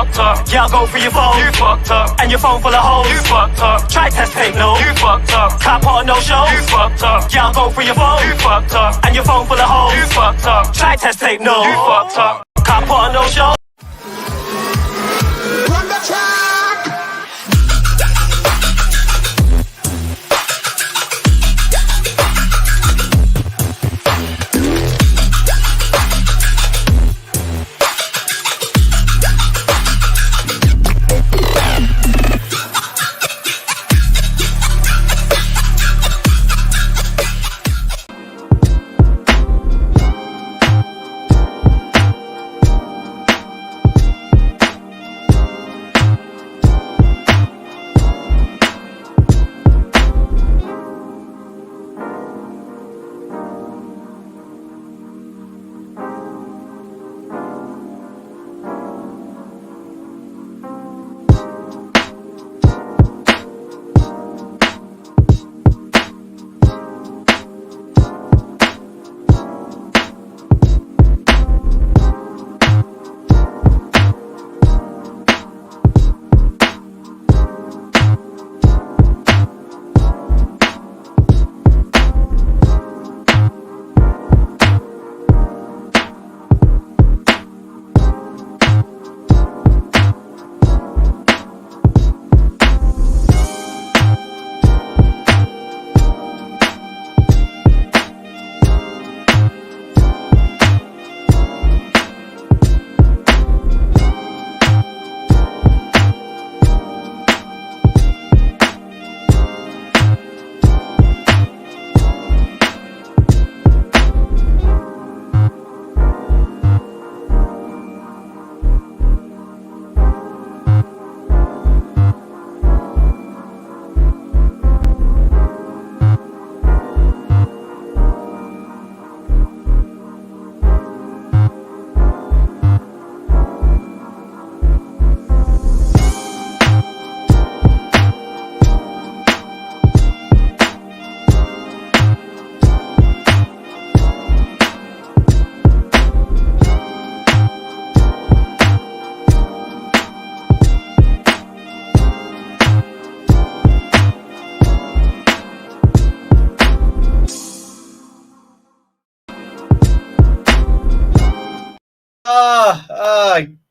fucked up. Yeah, I'll go for your phone. You fucked up. And your phone full of hoes. You fucked up. Try test tape, no. You fucked up. Cop on no show. You fucked up. Yeah, I'll go for your phone. You fucked up. And your phone full of hoes. You fucked up. Try test tape, no. You fucked up. Cop on no show. Run the track.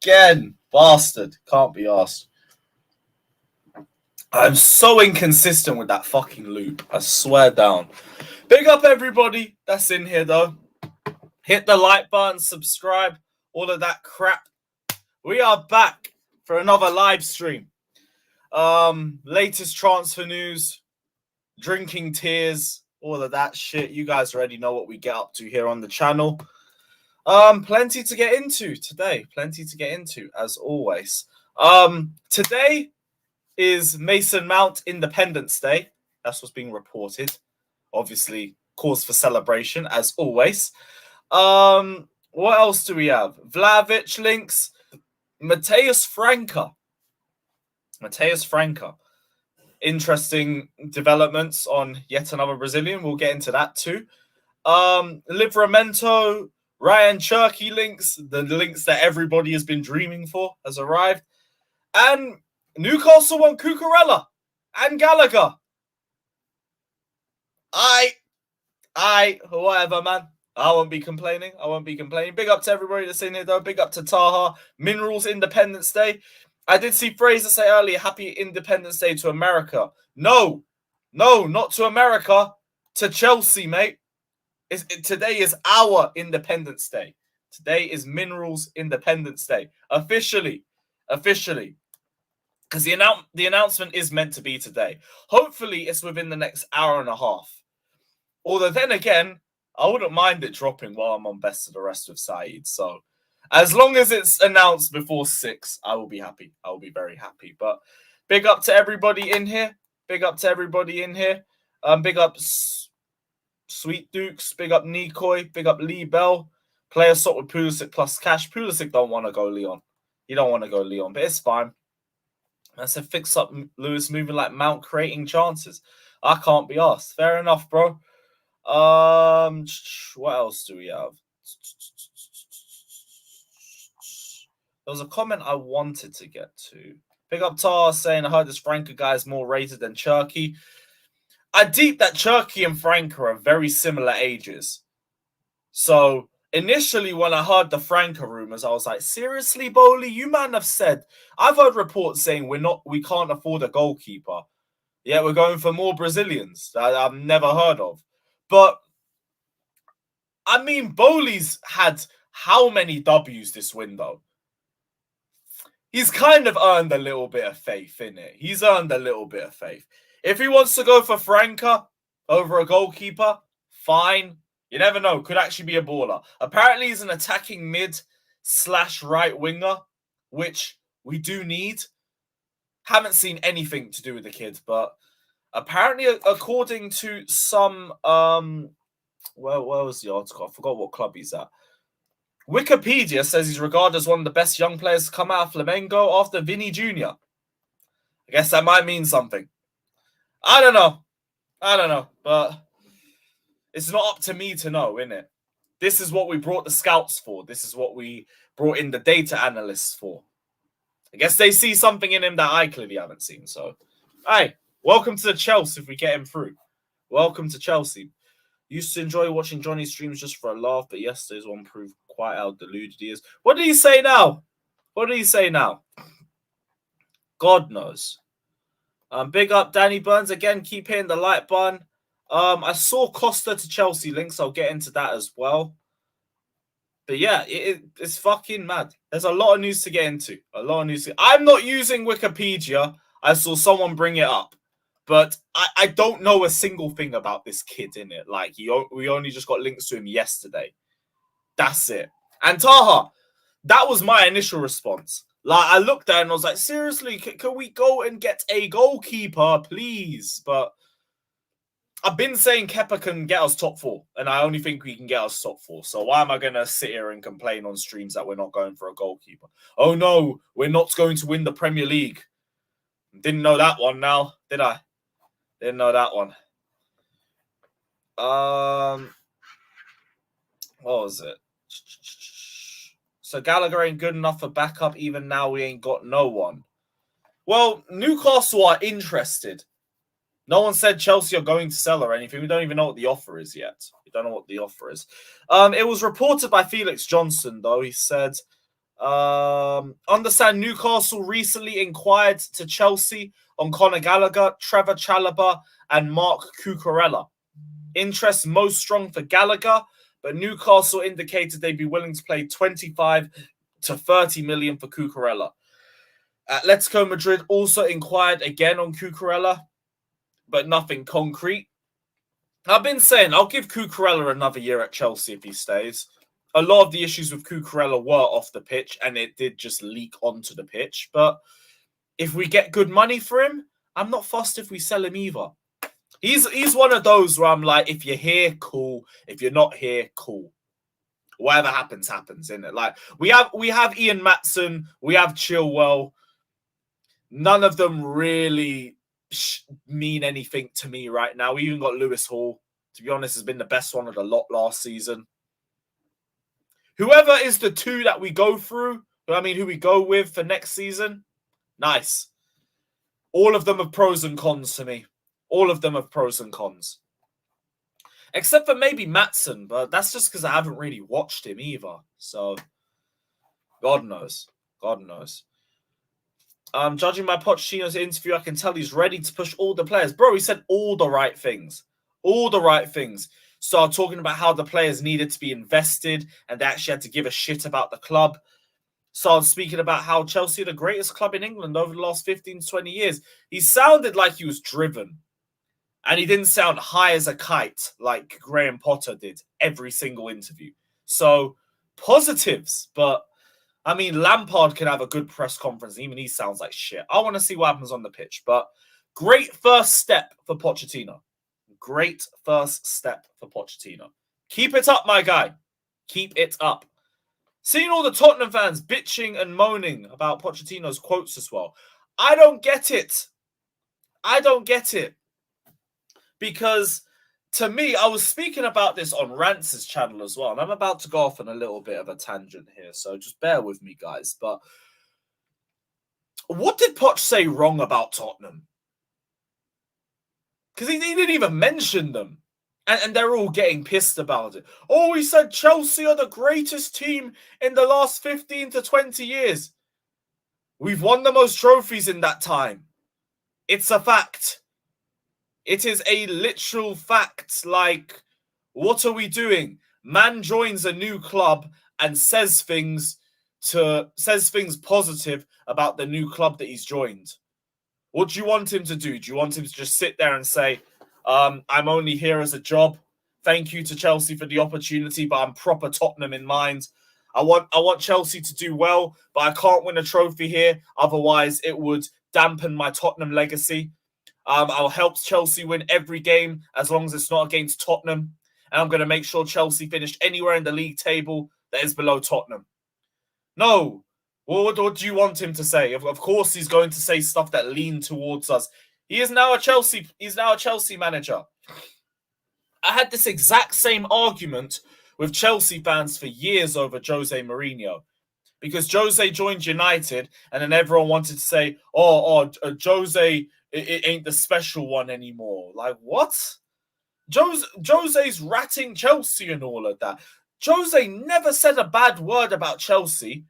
Again, bastard. Can't be asked. I'm so inconsistent with that fucking loop. I swear down. Big up everybody that's in here, though. Hit the like button, subscribe, all of that crap. We are back for another live stream. Latest transfer news, drinking tears, all of that shit. You guys already know what we get up to here on the channel. Plenty to get into today. Plenty to get into, as always. Today is Mason Mount Independence Day. That's what's being reported. Obviously, cause for celebration, as always. What else do we have? Vlahovic links. Matthias Franca. Interesting developments on yet another Brazilian. We'll get into that too. Livramento, Ryan Cherky links, the links that everybody has been dreaming for, has arrived. And Newcastle want Cucurella and Gallagher. Whatever, man. I won't be complaining. Big up to everybody that's in here, though. Big up to Taha. Minerals Independence Day. I did see Fraser say earlier, Happy Independence Day to America. No, not to America. To Chelsea, mate. Today is our Independence Day. Today is Minerals Independence Day. Officially. Because the announcement is meant to be today. Hopefully, it's within the next hour and a half. Although, then again, I wouldn't mind it dropping while I'm on Best of the Rest with Saeed. So, as long as it's announced before 6, I will be happy. I will be very happy. But big up to everybody in here. Big up Sweet Dukes. Big up Nikoi. Big up Lee Bell. Player swap with Pulisic plus cash. Pulisic don't want to go Leon. He don't want to go Leon, but it's fine. I said fix up Lewis moving like Mount, creating chances. I can't be asked. Fair enough, bro. What else do we have? There was a comment I wanted to get to. Big up Tar saying, I heard this Franca guy is more rated than Cherky. I deep that Cherky and Franca are very similar ages. So initially when I heard the Franca rumors, I was like, seriously, Bowley? You man have said, I've heard reports saying we can't afford a goalkeeper. Yeah, we're going for more Brazilians that I've never heard of. But I mean, Bowley's had how many W's this window? He's kind of earned a little bit of faith in it. He's earned a little bit of faith. If he wants to go for Franca over a goalkeeper, fine. You never know. Could actually be a baller. Apparently, he's an attacking mid/right winger, which we do need. Haven't seen anything to do with the kid, but apparently, according to some, where was the article? I forgot what club he's at. Wikipedia says he's regarded as one of the best young players to come out of Flamengo after Vinny Jr. I guess that might mean something. I don't know, but it's not up to me to know, innit? This is what we brought the scouts for. This is what we brought in the data analysts for. I guess they see something in him that I clearly haven't seen. So, hey, welcome to the Chelsea if we get him through. Welcome to Chelsea. Used to enjoy watching Johnny's streams just for a laugh, but yesterday's one proved quite how deluded he is. What did he say now? What did he say now? God knows. Big up Danny Burns again. Keep hitting the like button. I saw Costa to Chelsea links. I'll get into that as well. But yeah, it's fucking mad. There's a lot of news to get into. A lot of news. I'm not using Wikipedia. I saw someone bring it up. But I don't know a single thing about this kid in it. Like, we only just got links to him yesterday. That's it. And Taha, that was my initial response. Like, I looked at it and I was like, seriously, can we go and get a goalkeeper, please? But I've been saying Kepa can get us top 4, and I only think we can get us top 4. So why am I going to sit here and complain on streams that we're not going for a goalkeeper? Oh, no, we're not going to win the Premier League. Didn't know that one now, did I? Didn't know that one. What was it? So Gallagher ain't good enough for backup. Even now, we ain't got no one. Well, Newcastle are interested. No one said Chelsea are going to sell or anything. We don't even know what the offer is yet. We don't know what the offer is. It was reported by Felix Johnson, though. He said, understand Newcastle recently inquired to Chelsea on Conor Gallagher, Trevor Chalobah, and Mark Cucurella. Interest most strong for Gallagher, but Newcastle indicated they'd be willing to pay 25 to 30 million for Cucurella. Atletico Madrid also inquired again on Cucurella, but nothing concrete. I've been saying I'll give Cucurella another year at Chelsea if he stays. A lot of the issues with Cucurella were off the pitch, and it did just leak onto the pitch. But if we get good money for him, I'm not fussed if we sell him either. He's one of those where I'm like, if you're here, cool. If you're not here, cool. Whatever happens, happens, isn't it? Like we have Ian Matson, we have Chilwell. None of them really mean anything to me right now. We even got Lewis Hall. To be honest, has been the best one of the lot last season. Whoever is the two that we go through, who we go with for next season, nice. All of them have pros and cons to me. All of them have pros and cons. Except for maybe Matson, but that's just because I haven't really watched him either. So, God knows. God knows. Judging by Pochettino's interview, I can tell he's ready to push all the players. Bro, he said all the right things. All the right things. Started talking about how the players needed to be invested and they actually had to give a shit about the club. Started speaking about how Chelsea are the greatest club in England over the last 15 to 20 years. He sounded like he was driven. And he didn't sound high as a kite like Graham Potter did every single interview. So, positives. But, Lampard can have a good press conference. Even he sounds like shit. I want to see what happens on the pitch. But great first step for Pochettino. Great first step for Pochettino. Keep it up, my guy. Keep it up. Seeing all the Tottenham fans bitching and moaning about Pochettino's quotes as well. I don't get it. I don't get it. Because to me, I was speaking about this on Rance's channel as well, and I'm about to go off on a little bit of a tangent here, so just bear with me, guys. But what did Poch say wrong about Tottenham? Because he didn't even mention them. And they're all getting pissed about it. Oh, he said Chelsea are the greatest team in the last 15 to 20 years. We've won the most trophies in that time. It's a fact. It is a literal fact. Like, what are we doing? Man joins a new club and says things positive about the new club that he's joined. What do you want him to do? Do you want him to just sit there and say, I'm only here as a job. Thank you to Chelsea for the opportunity, but I'm proper Tottenham in mind. I want Chelsea to do well, but I can't win a trophy here. Otherwise, it would dampen my Tottenham legacy. I'll help Chelsea win every game as long as it's not against Tottenham. And I'm going to make sure Chelsea finish anywhere in the league table that is below Tottenham. No. What do you want him to say? Of course, he's going to say stuff that lean towards us. He's now a Chelsea manager. I had this exact same argument with Chelsea fans for years over Jose Mourinho. Because Jose joined United, and then everyone wanted to say, Jose, it ain't the special one anymore. Like, what? Jose's ratting Chelsea and all of that. Jose never said a bad word about Chelsea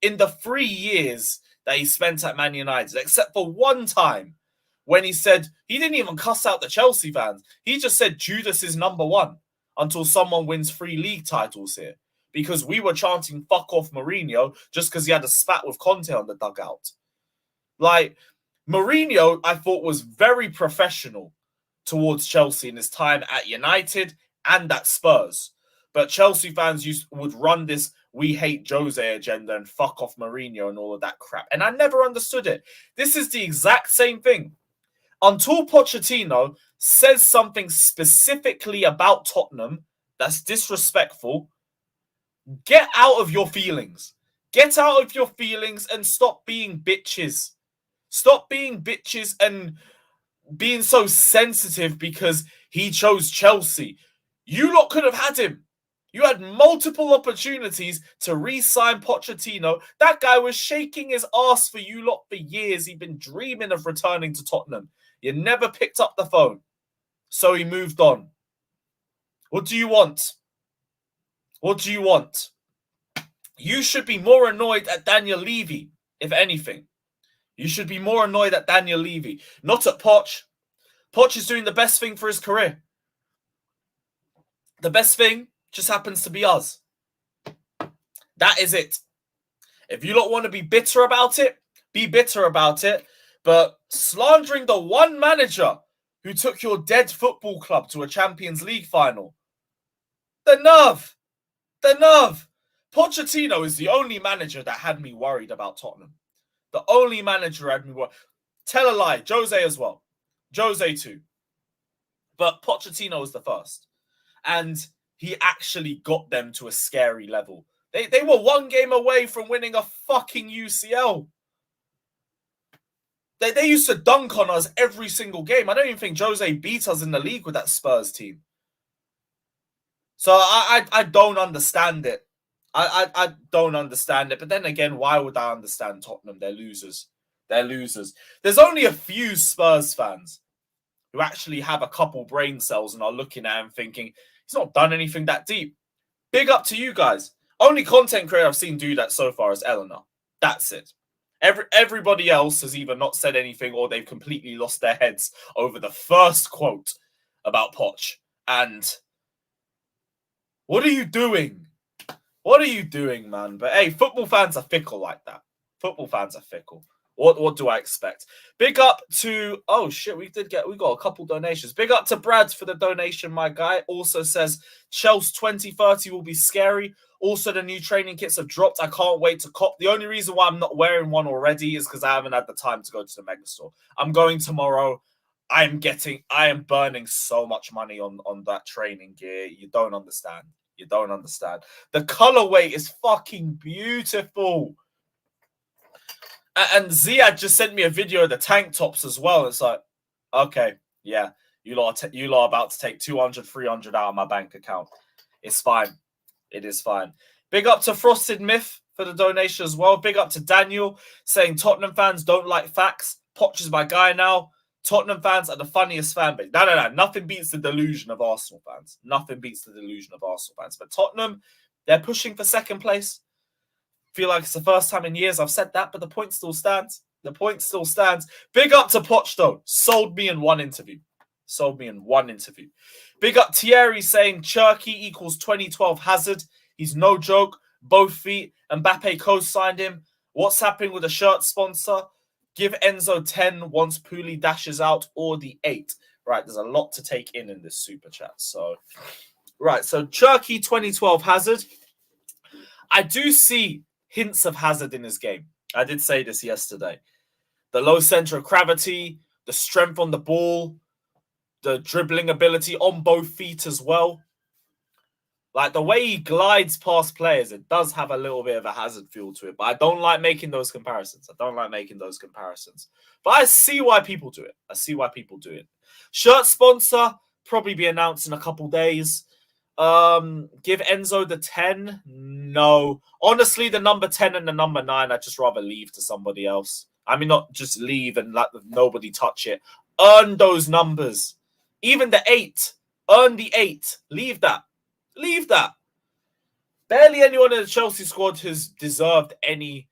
in the 3 years that he spent at Man United, except for one time when he said, he didn't even cuss out the Chelsea fans. He just said Judas is number one until someone wins 3 league titles here. Because we were chanting fuck off Mourinho just because he had a spat with Conte on the dugout. Like, Mourinho, I thought, was very professional towards Chelsea in his time at United and at Spurs. But Chelsea fans would run this we hate Jose agenda and fuck off Mourinho and all of that crap. And I never understood it. This is the exact same thing. Until Pochettino says something specifically about Tottenham that's disrespectful, get out of your feelings. Get out of your feelings and stop being bitches. Stop being bitches and being so sensitive because he chose Chelsea. You lot could have had him. You had multiple opportunities to re-sign Pochettino. That guy was shaking his ass for you lot for years. He'd been dreaming of returning to Tottenham. You never picked up the phone. So he moved on. What do you want? What do you want? You should be more annoyed at Daniel Levy, if anything. You should be more annoyed at Daniel Levy, not at Poch. Poch is doing the best thing for his career. The best thing just happens to be us. That is it. If you don't want to be bitter about it, be bitter about it. But slandering the one manager who took your dead football club to a Champions League final. The nerve. The nerve. Pochettino is the only manager that had me worried about Tottenham. The only manager had me worried. Tell a lie. Jose as well. Jose too. But Pochettino was the first. And he actually got them to a scary level. They were one game away from winning a fucking UCL. They used to dunk on us every single game. I don't even think Jose beat us in the league with that Spurs team. So I don't understand it. I don't understand it. But then again, why would I understand Tottenham? They're losers. They're losers. There's only a few Spurs fans who actually have a couple brain cells and are looking at him thinking, he's not done anything that deep. Big up to you guys. Only content creator I've seen do that so far is Eleanor. That's it. Everybody else has either not said anything or they've completely lost their heads over the first quote about Poch. And what are you doing? What are you doing, man? But hey, football fans are fickle like that. Football fans are fickle. What do I expect? Big up to... Oh, shit, we got a couple donations. Big up to Brad for the donation, my guy. Also says, Chelsea 2030 will be scary. Also, the new training kits have dropped. I can't wait to cop. The only reason why I'm not wearing one already is because I haven't had the time to go to the mega store. I'm going tomorrow. I am burning so much money on that training gear. You don't understand. You don't understand. The colorway is fucking beautiful. And Ziad just sent me a video of the tank tops as well. It's like, okay, yeah. You lot are about to take 200, 300 out of my bank account. It's fine. It is fine. Big up to Frosted Myth for the donation as well. Big up to Daniel saying Tottenham fans don't like facts. Poch is my guy now. Tottenham fans are the funniest fan base. No. Nothing beats the delusion of Arsenal fans. Nothing beats the delusion of Arsenal fans. But Tottenham, they're pushing for second place. Feel like it's the first time in years I've said that, but the point still stands. The point still stands. Big up to Poch, though. Sold me in one interview. Big up Thierry saying Cherky equals 2012 Hazard. He's no joke. Both feet. Mbappe co-signed him. What's happening with the shirt sponsor? Give Enzo 10 once Pooley dashes out, or the 8. Right, there's a lot to take in this super chat. So, right, so Cherky 2012 Hazard. I do see hints of Hazard in his game. I did say this yesterday. The low center of gravity, the strength on the ball, the dribbling ability on both feet as well. Like the way he glides past players, it does have a little bit of a Hazard feel to it. But I don't like making those comparisons. But I see why people do it. Shirt sponsor, probably be announced in a couple days. Give Enzo the 10? No. Honestly, the number 10 and the number 9, I'd just rather leave to somebody else. I mean, not just leave and let nobody touch it. Earn those numbers. Even the 8. Earn the 8. Leave that. Barely anyone in the Chelsea squad has deserved any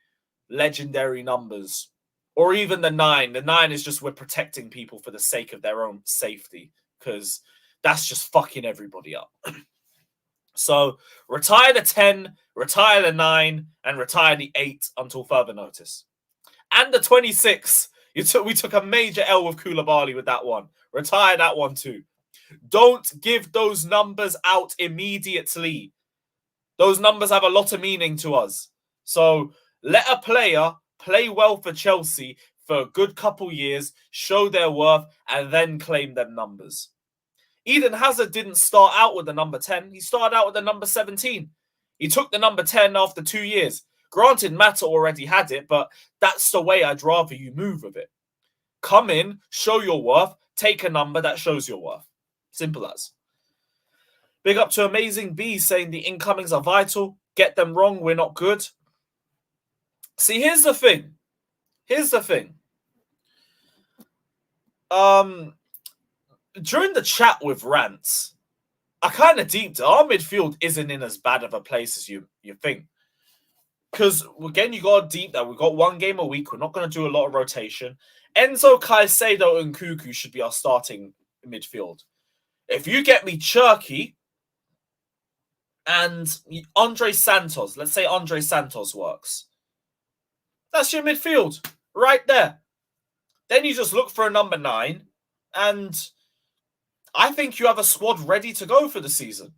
legendary numbers. Or even the 9. The 9 is just we're protecting people for the sake of their own safety. Because that's just fucking everybody up. So retire the 10, retire the 9, and retire the 8 until further notice. And the 26. We took a major L with Koulibaly with that one. Retire that one too. Don't give those numbers out immediately. Those numbers have a lot of meaning to us. So let a player play well for Chelsea for a good couple years, show their worth, and then claim them numbers. Eden Hazard didn't start out with the number 10. He started out with the number 17. He took the number 10 after 2 years. Granted, Mata already had it, but that's the way I'd rather you move with it. Come in, show your worth, take a number that shows your worth. Simple as. Big up to Amazing B saying the incomings are vital. Get them wrong, we're not good. See, here's the thing. During the chat with Rants, I kind of deeped it. Our midfield isn't in as bad of a place as you think. Because, again, you got to deep that. We've got 1 game a week. We're not going to do a lot of rotation. Enzo, Caicedo, and Cuckoo should be our starting midfield. If you get me Cherky and Andre Santos, let's say Andre Santos works. That's your midfield right there. Then you just look for a number 9 and I think you have a squad ready to go for the season.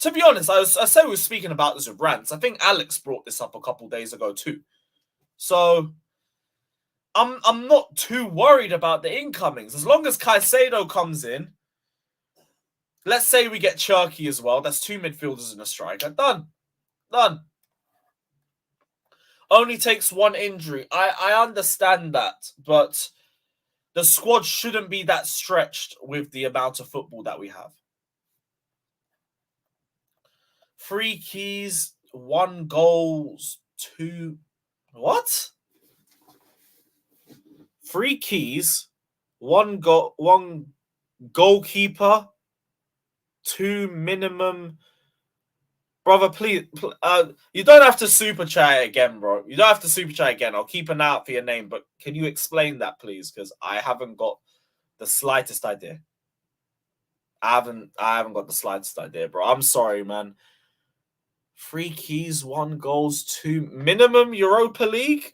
To be honest, I said we were speaking about this with Rants. I think Alex brought this up a couple days ago too. So I'm not too worried about the incomings. As long as Caicedo comes in, let's say we get Cherky as well. That's 2 midfielders and a striker. Done. Only takes 1 injury. I understand that, but the squad shouldn't be that stretched with the amount of football that we have. 3 keys, 1 goals, 2... What? 3 keys, 1 goalkeeper, 2 minimum... Brother, please, you don't have to super chat it again, bro. You don't have to super chat again. I'll keep an eye out for your name, but can you explain that, please? Because I haven't got the slightest idea. I haven't got the slightest idea, bro. I'm sorry, man. 3 keys, 1 goals, 2 minimum Europa League.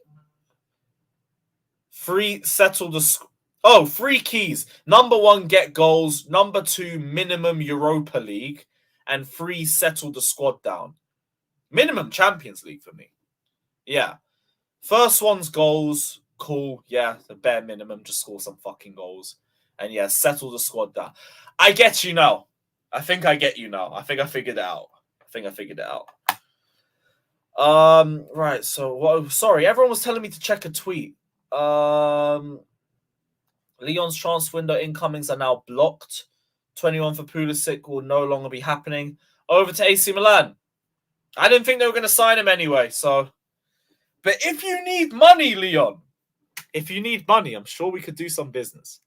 3 settle the... 3 keys. Number 1, get goals. Number 2, minimum Europa League. And 3, settle the squad down. Minimum Champions League for me. Yeah. First one's goals. Cool. Yeah, the bare minimum. Just score some fucking goals. And yeah, settle the squad down. I get you now. I think I get you now. I think I figured it out. Right, so... sorry, everyone was telling me to check a tweet. Let Lyon's transfer window incomings are now blocked. 21 for Pulisic will no longer be happening. Over to AC Milan. I didn't think they were going to sign him anyway, so... But if you need money, Lyon, if you need money, I'm sure we could do some business.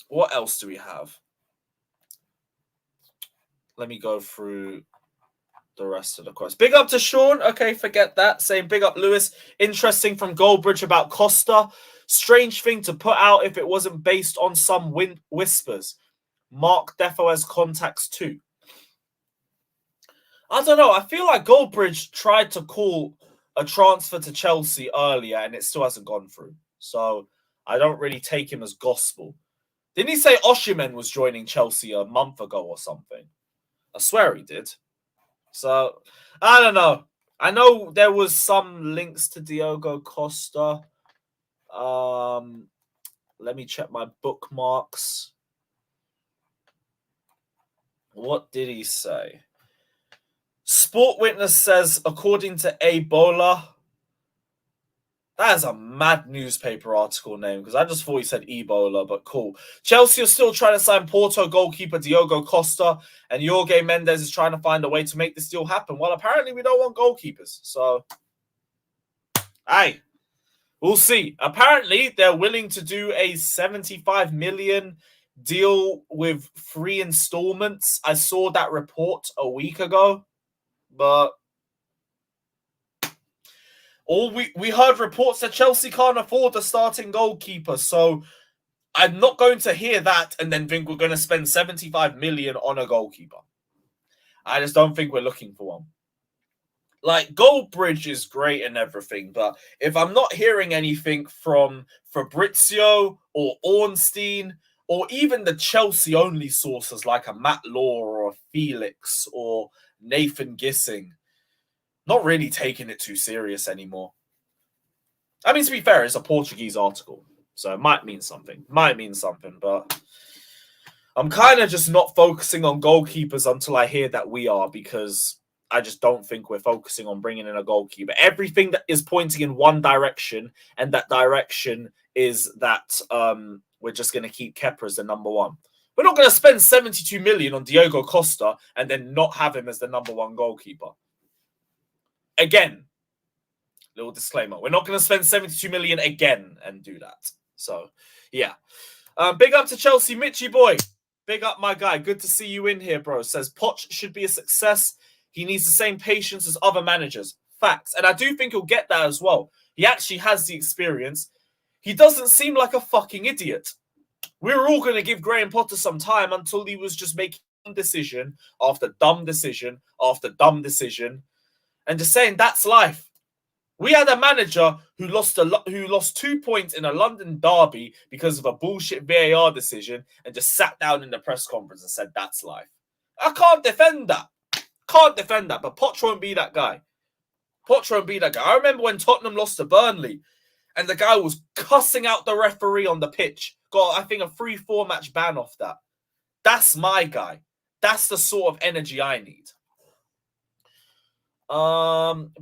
What else do we have? Let me go through the rest of the questions. Big up to Sean. Okay, forget that. Saying big up Lewis. Interesting from Goldbridge about Costa. Strange thing to put out if it wasn't based on some whispers. Mark Defo has contacts too. I don't know. I feel like Goldbridge tried to call a transfer to Chelsea earlier and it still hasn't gone through. So I don't really take him as gospel. Didn't he say Osimhen was joining Chelsea a month ago or something? I swear he did. So, I don't know. I know there was some links to Diogo Costa. Let me check my bookmarks. What did he say? Sport Witness says, according to Ebola, that is a mad newspaper article name because I just thought he said Ebola, but cool. Chelsea are still trying to sign Porto goalkeeper Diogo Costa, and Jorge Mendes is trying to find a way to make this deal happen. Well, apparently we don't want goalkeepers, so hey, we'll see. Apparently they're willing to do a 75 million deal with 3 installments. I saw that report a week ago, but we heard reports that Chelsea can't afford a starting goalkeeper, so I'm not going to hear that and then think we're going to spend 75 million on a goalkeeper. I just don't think we're looking for one. Like, Goldbridge is great and everything, but if I'm not hearing anything from Fabrizio or Ornstein or even the Chelsea-only sources like a Matt Law or a Felix or Nathan Gissing, not really taking it too serious anymore. I mean, to be fair, it's a Portuguese article, so it might mean something. But I'm kind of just not focusing on goalkeepers until I hear that we are, because I just don't think we're focusing on bringing in a goalkeeper. Everything that is pointing in one direction, and that direction is that we're just going to keep Kepa as the number one. We're not going to spend 72 million on Diogo Costa and then not have him as the number one goalkeeper. Again, little disclaimer. We're not going to spend 72 million again and do that. So, yeah. Big up to Chelsea, Mitchy boy. Big up, my guy. Good to see you in here, bro. Says Poch should be a success. He needs the same patience as other managers. Facts. And I do think he'll get that as well. He actually has the experience. He doesn't seem like a fucking idiot. We were all going to give Graham Potter some time until he was just making decision after dumb decision after dumb decision. And just saying that's life. We had a manager who lost 2 points in a London derby because of a bullshit VAR decision and just sat down in the press conference and said that's life. I can't defend that. But Poch won't be that guy. I remember when Tottenham lost to Burnley and the guy was cussing out the referee on the pitch. Got, I think, a 3-4 match ban off that. That's my guy. That's the sort of energy I need.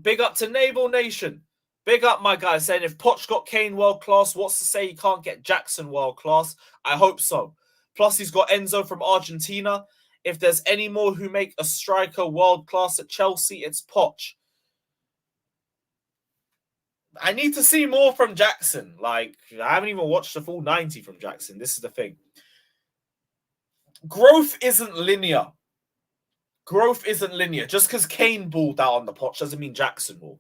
Big up to Naval Nation. Big up, my guy, saying if Poch got Kane world class, what's to say he can't get Jackson world class? I hope so. Plus, he's got Enzo from Argentina. If there's any more who make a striker world class at Chelsea, it's Poch. I need to see more from Jackson. Like, I haven't even watched the full 90 from Jackson. This is the thing. Growth isn't linear. Just because Kane balled out on the Poch doesn't mean Jackson will.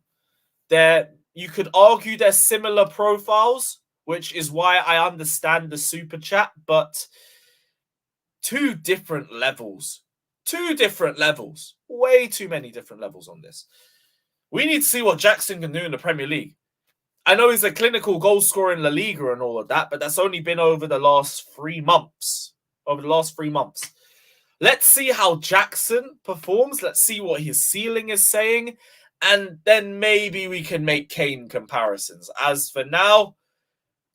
You could argue they're similar profiles, which is why I understand the super chat, but 2 different levels. 2 different levels. Way too many different levels on this. We need to see what Jackson can do in the Premier League. I know he's a clinical goal scorer in La Liga and all of that, but that's only been over the last 3 months. Let's see how Jackson performs. Let's see what his ceiling is saying. And then maybe we can make Kane comparisons. As for now,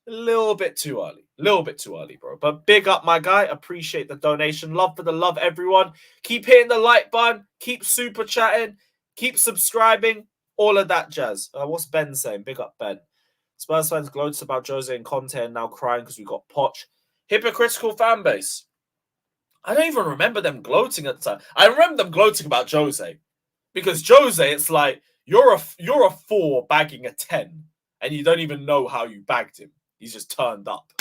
a little bit too early, bro. But big up, my guy. Appreciate the donation. Love for the love, everyone. Keep hitting the like button. Keep super chatting. Keep subscribing. All of that jazz. What's Ben saying? Big up Ben. Spurs fans gloats about Jose and Conte and now crying because we got Poch. Hypocritical fan base. I don't even remember them gloating at the time. I remember them gloating about Jose. Because Jose, it's like, you're a 4 bagging a 10. And you don't even know how you bagged him. He's just turned up.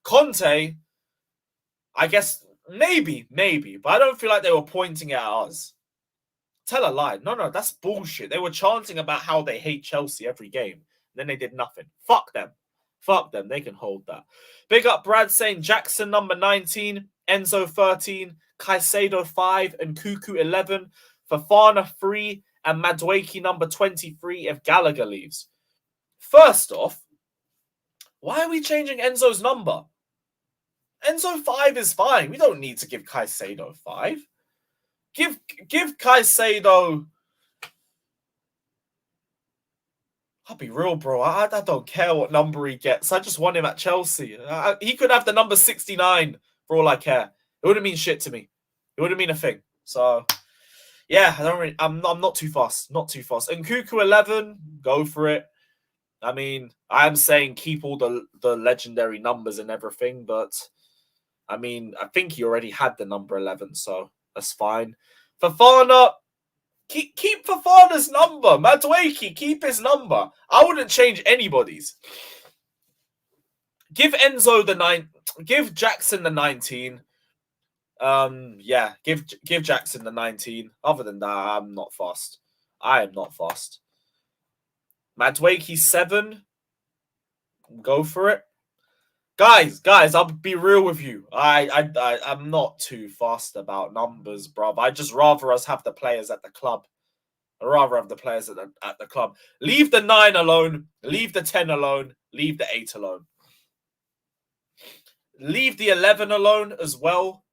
Conte, I guess, maybe. But I don't feel like they were pointing at us. Tell a lie. No, that's bullshit. They were chanting about how they hate Chelsea every game. Then they did nothing. Fuck them. They can hold that. Big up Brad saying Jackson number 19, Enzo 13, Caicedo 5, and Cuckoo 11, Fofana 3, and Madueke number 23 if Gallagher leaves. First off, why are we changing Enzo's number? Enzo 5 is fine. We don't need to give Caicedo 5. Give Caicedo... I'll be real, bro. I don't care what number he gets. I just want him at Chelsea. He could have the number 69 for all I care. It wouldn't mean shit to me. It wouldn't mean a thing. So, yeah, I'm not too fast. And Cuckoo 11, go for it. I mean, I'm saying keep all the legendary numbers and everything, but I mean, I think he already had the number 11, so that's fine. Fofana, keep Fofana's number. Madueke, keep his number. I wouldn't change anybody's. Give Enzo the 9. Give Jackson the 19. Yeah, give Jackson the 19. Other than that, I'm not fast. I am not fast. Madueke 7. Go for it. Guys, I'll be real with you. I'm not too fast about numbers, bruv. I just rather us have the players at the club. I'd rather have the players at the club. Leave the 9 alone. Leave the 10 alone. Leave the 8 alone. Leave the 11 alone as well.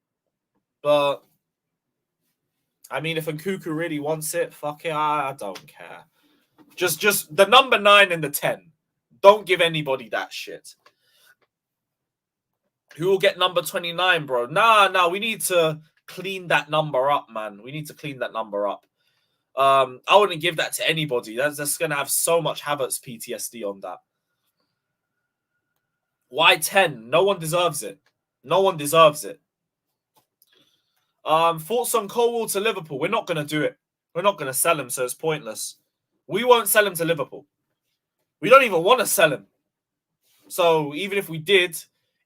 But, I mean, if Nkuku really wants it, fuck it, I don't care. Just the number 9 and the 10. Don't give anybody that shit. Who will get number 29, bro? Nah, we need to clean that number up, man. We need to clean that number up. I wouldn't give that to anybody. That's going to have so much Havertz PTSD on that. Why 10? No one deserves it. No one deserves it. Thoughts on Colwell to Liverpool? We're not going to do it. We're not going to sell him, so it's pointless. We won't sell him to Liverpool. We don't even want to sell him. So even if we did,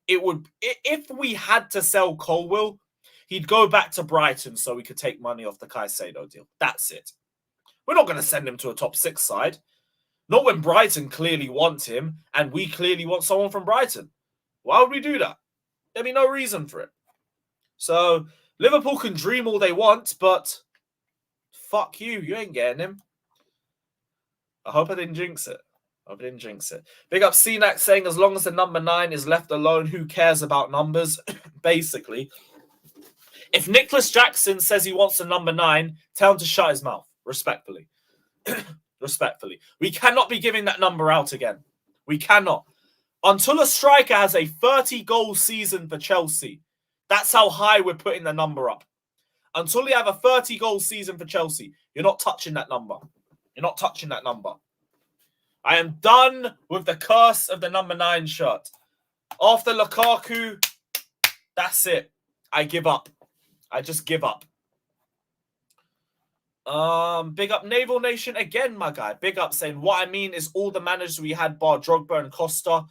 it would. If we had to sell Colwell, he'd go back to Brighton so we could take money off the Caicedo deal. That's it. We're not going to send him to a top 6 side. Not when Brighton clearly want him and we clearly want someone from Brighton. Why would we do that? There'd be no reason for it. So Liverpool can dream all they want, but fuck you. You ain't getting him. I hope I didn't jinx it. Big up CNAC saying as long as the number 9 is left alone, who cares about numbers? Basically, if Nicholas Jackson says he wants the number 9, tell him to shut his mouth. Respectfully. Respectfully. We cannot be giving that number out again. We cannot. Until a striker has a 30-goal season for Chelsea, that's how high we're putting the number up. Until you have a 30-goal season for Chelsea, you're not touching that number. You're not touching that number. I am done with the curse of the number 9 shirt. After Lukaku, that's it. I give up. I just give up. Big up Naval Nation again, my guy. Big up saying, what I mean is all the managers we had, bar Drogba and Costa,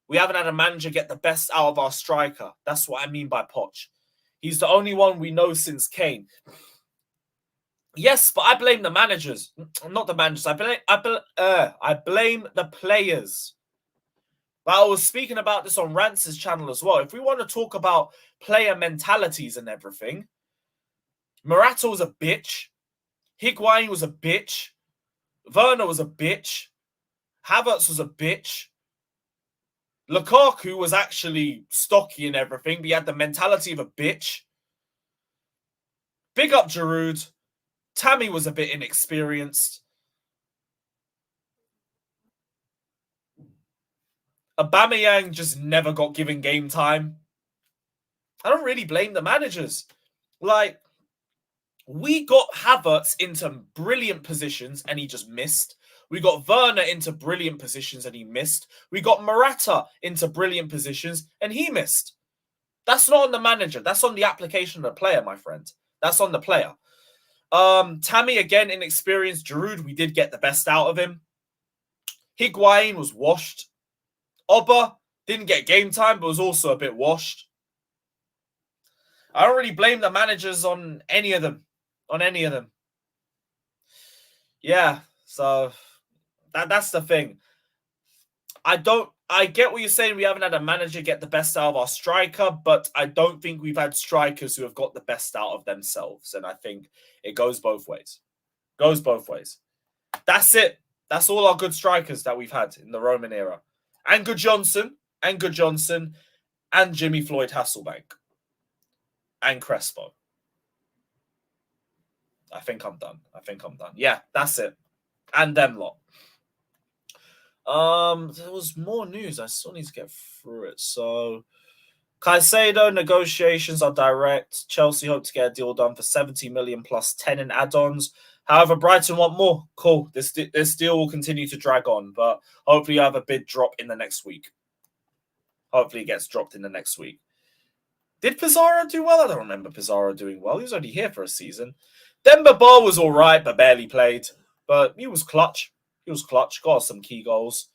we haven't had a manager get the best out of our striker. That's what I mean by Poch. He's the only one we know since Kane. Yes, but I blame the managers, not the managers. I blame the players. But I was speaking about this on Rance's channel as well. If we want to talk about player mentalities and everything, Morata was a bitch. Higuain was a bitch. Werner was a bitch. Havertz was a bitch. Lukaku was actually stocky and everything, but he had the mentality of a bitch. Big up Giroud. Tammy was a bit inexperienced. Aubameyang just never got given game time. I don't really blame the managers. Like, We got Havertz into brilliant positions and he just missed. We got Werner into brilliant positions and he missed. We got Morata into brilliant positions and he missed. That's not on the manager. That's on the application of the player, my friend. That's on the player. Tammy, again, inexperienced. Giroud, we did get the best out of him. Higuain was washed. Oba didn't get game time, but was also a bit washed. I don't really blame the managers on any of them. Yeah, so that's the thing. I get what you're saying. We haven't had a manager get the best out of our striker, but I don't think we've had strikers who have got the best out of themselves. And I think it goes both ways. That's it. That's all our good strikers that we've had in the Roman era. And Good Johnson, and Jimmy Floyd Hasselbank. And Crespo. I think I'm done. Yeah, that's it. And them lot. There was more news. I still need to get through it. So, Caicedo negotiations are direct. Chelsea hope to get a deal done for 70 million plus 10 in add-ons. However, Brighton want more. Cool. This deal will continue to drag on, but hopefully you have a bid drop in the next week. Hopefully it gets dropped in the next week. Did Pizarro do well? I don't remember Pizarro doing well. He was only here for a season. Demba Ba was all right, but barely played. But he was clutch. Got us some key goals.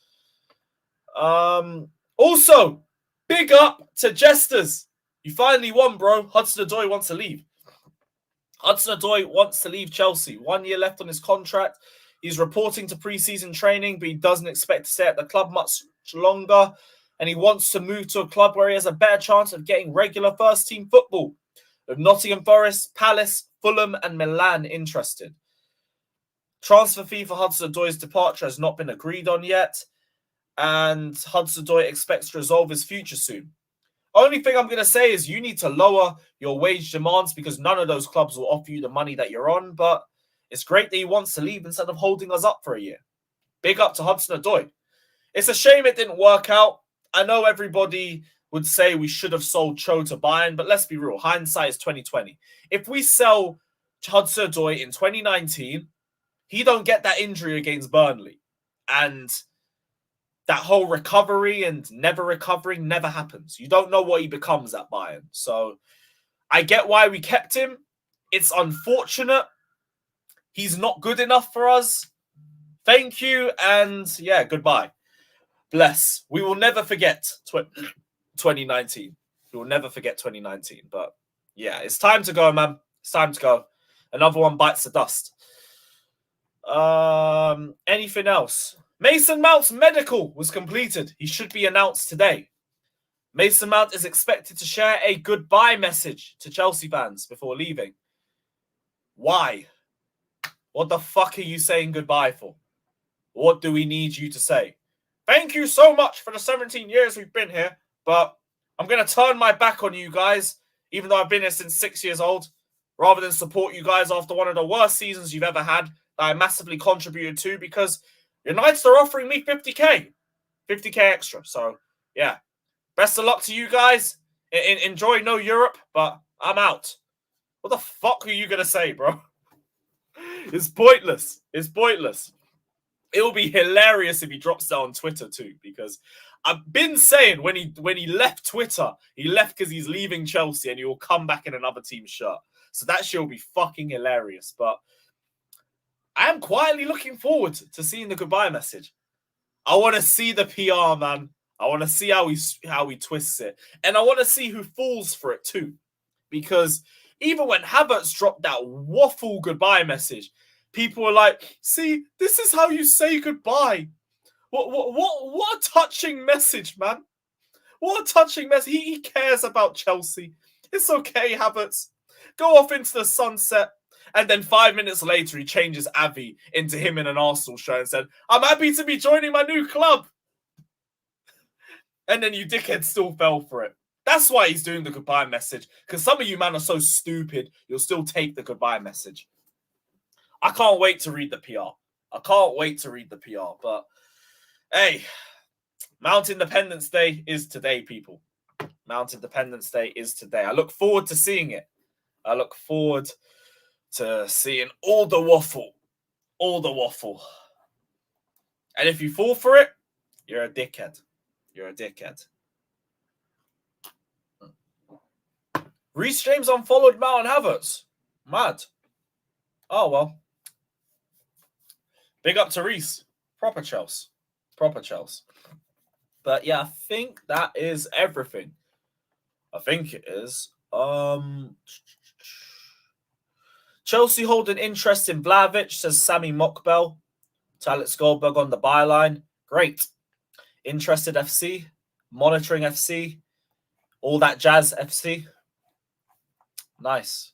Also, big up to Jesters. You finally won, bro. Hudson-Odoi wants to leave. Hudson-Odoi wants to leave Chelsea. 1 year left on his contract. He's reporting to pre-season training, but he doesn't expect to stay at the club much longer. And he wants to move to a club where he has a better chance of getting regular first-team football. With Nottingham Forest, Palace, Fulham, and Milan interested. Transfer fee for Hudson-Odoi's departure has not been agreed on yet. And Hudson-Odoi expects to resolve his future soon. Only thing I'm going to say is you need to lower your wage demands because none of those clubs will offer you the money that you're on. But it's great that he wants to leave instead of holding us up for a year. Big up to Hudson-Odoi. It's a shame it didn't work out. I know everybody would say we should have sold Cho to Bayern, but let's be real. Hindsight is 2020. If we sell Hudson-Odoi in 2019, he don't get that injury against Burnley. And that whole recovery and never recovering never happens. You don't know what he becomes at Bayern. So I get why we kept him. It's unfortunate. He's not good enough for us. Thank you. And yeah, goodbye. Bless. We will never forget 2019. We will never forget 2019. But yeah, it's time to go, man. It's time to go. Another one bites the dust. Anything else? Mason Mount's medical was completed. He should be announced today. Mason Mount is expected to share a goodbye message to Chelsea fans before leaving. Why? What the fuck are you saying goodbye for? What do we need you to say? Thank you so much for the 17 years we've been here, but I'm going to turn my back on you guys, even though I've been here since 6 years old, rather than support you guys after one of the worst seasons you've ever had that I massively contributed to because United are offering me 50k extra. So, yeah. Best of luck to you guys. Enjoy No Europe, but I'm out. What the fuck are you going to say, bro? It's pointless. It will be hilarious if he drops that on Twitter too, because I've been saying when he left Twitter, he left because he's leaving Chelsea and he will come back in another team's shirt. So that shit will be fucking hilarious. But I am quietly looking forward to seeing the goodbye message. I want to see the PR, man. I want to see how he twists it. And I want to see who falls for it too. Because even when Havertz dropped that waffle goodbye message, people were like, see, this is how you say goodbye. What a touching message, man. What a touching message. He cares about Chelsea. It's okay, Havertz. Go off into the sunset. And then 5 minutes later, he changes Avi into him in an Arsenal shirt and said, I'm happy to be joining my new club. And then you dickheads still fell for it. That's why he's doing the goodbye message. Because some of you, man, are so stupid, you'll still take the goodbye message. I can't wait to read the PR. But, hey, Mount Independence Day is today, people. Mount Independence Day is today. I look forward to seeing it. I look forward to seeing all the waffle. All the waffle. And if you fall for it, you're a dickhead. You're a dickhead. Reece James unfollowed Mount Havertz. Mad. Oh, well. Big up to Reece. Proper Chelsea. Proper Chelsea. But yeah, I think that is everything. I think it is. Chelsea hold an interest in Vlahovic, says Sammy Mockbell. To Alex Goldberg on the byline. Great. Interested FC. Monitoring FC. All that jazz FC. Nice.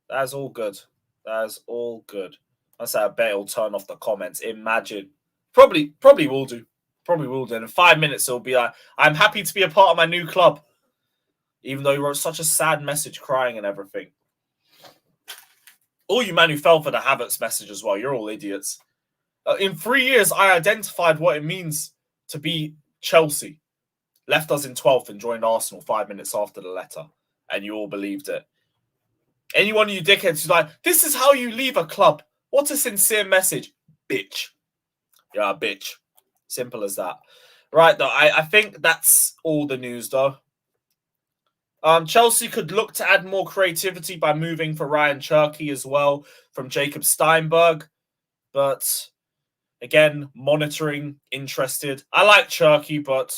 That's all good. That's all good. I say I bet it'll turn off the comments. Imagine. Probably will do. Probably will do. In 5 minutes, it'll be like, I'm happy to be a part of my new club. Even though he wrote such a sad message, crying and everything. All you man who fell for the Havertz message as well, you're all idiots. In 3 years, I identified what it means to be Chelsea. Left us in 12th and joined Arsenal 5 minutes after the letter. And you all believed it. Any one of you dickheads who's like, this is how you leave a club. What a sincere message. Bitch. Yeah, bitch. Simple as that. Right, though, I think that's all the news, though. Chelsea could look to add more creativity by moving for Ryan Cherky as well from Jacob Steinberg. But, again, monitoring, interested. I like Cherky, but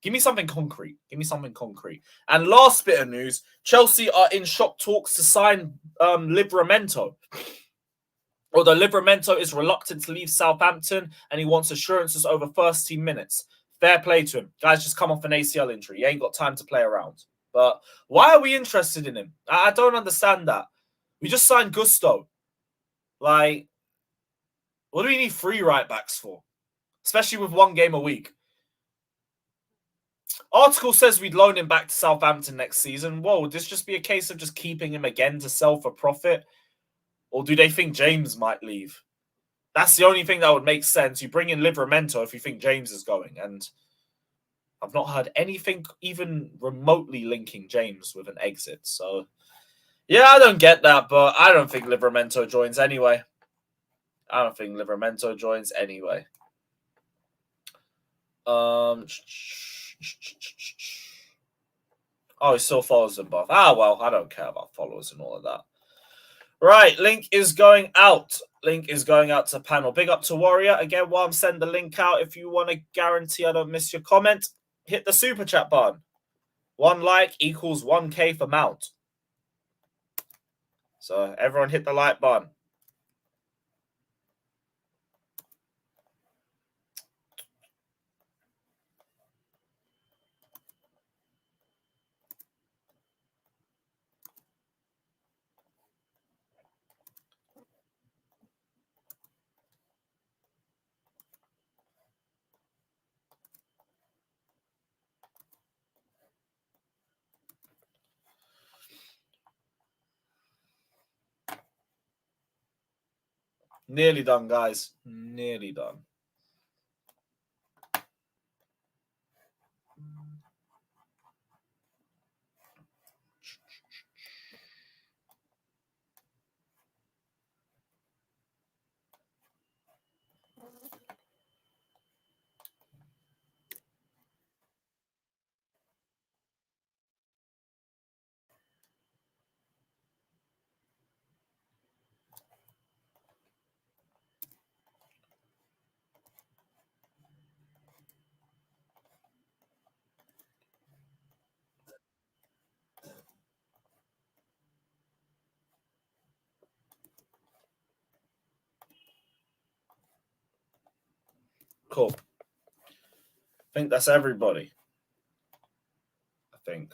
give me something concrete. Give me something concrete. And last bit of news, Chelsea are in shop talks to sign Livramento. Although Livramento is reluctant to leave Southampton and he wants assurances over first team minutes. Fair play to him. Guy's just come off an ACL injury. He ain't got time to play around. But why are we interested in him? I don't understand that. We just signed Gusto. Like, what do we need 3 right-backs for? Especially with 1 game a week. Article says we'd loan him back to Southampton next season. Whoa, would this just be a case of just keeping him again to sell for profit? Or do they think James might leave? That's the only thing that would make sense. You bring in Livramento if you think James is going. And I've not heard anything even remotely linking James with an exit. So, yeah, I don't get that. But I don't think Livramento joins anyway. Oh, he still follows them both. Well, I don't care about followers and all of that. Right, link is going out. Link is going out to panel. Big up to Warrior. Again, while I'm sending the link out, if you want to guarantee I don't miss your comment, hit the super chat button. 1 like equals 1K for Mount. So everyone hit the like button. Nearly done, guys. Nearly done. Cool. I think that's everybody. I think.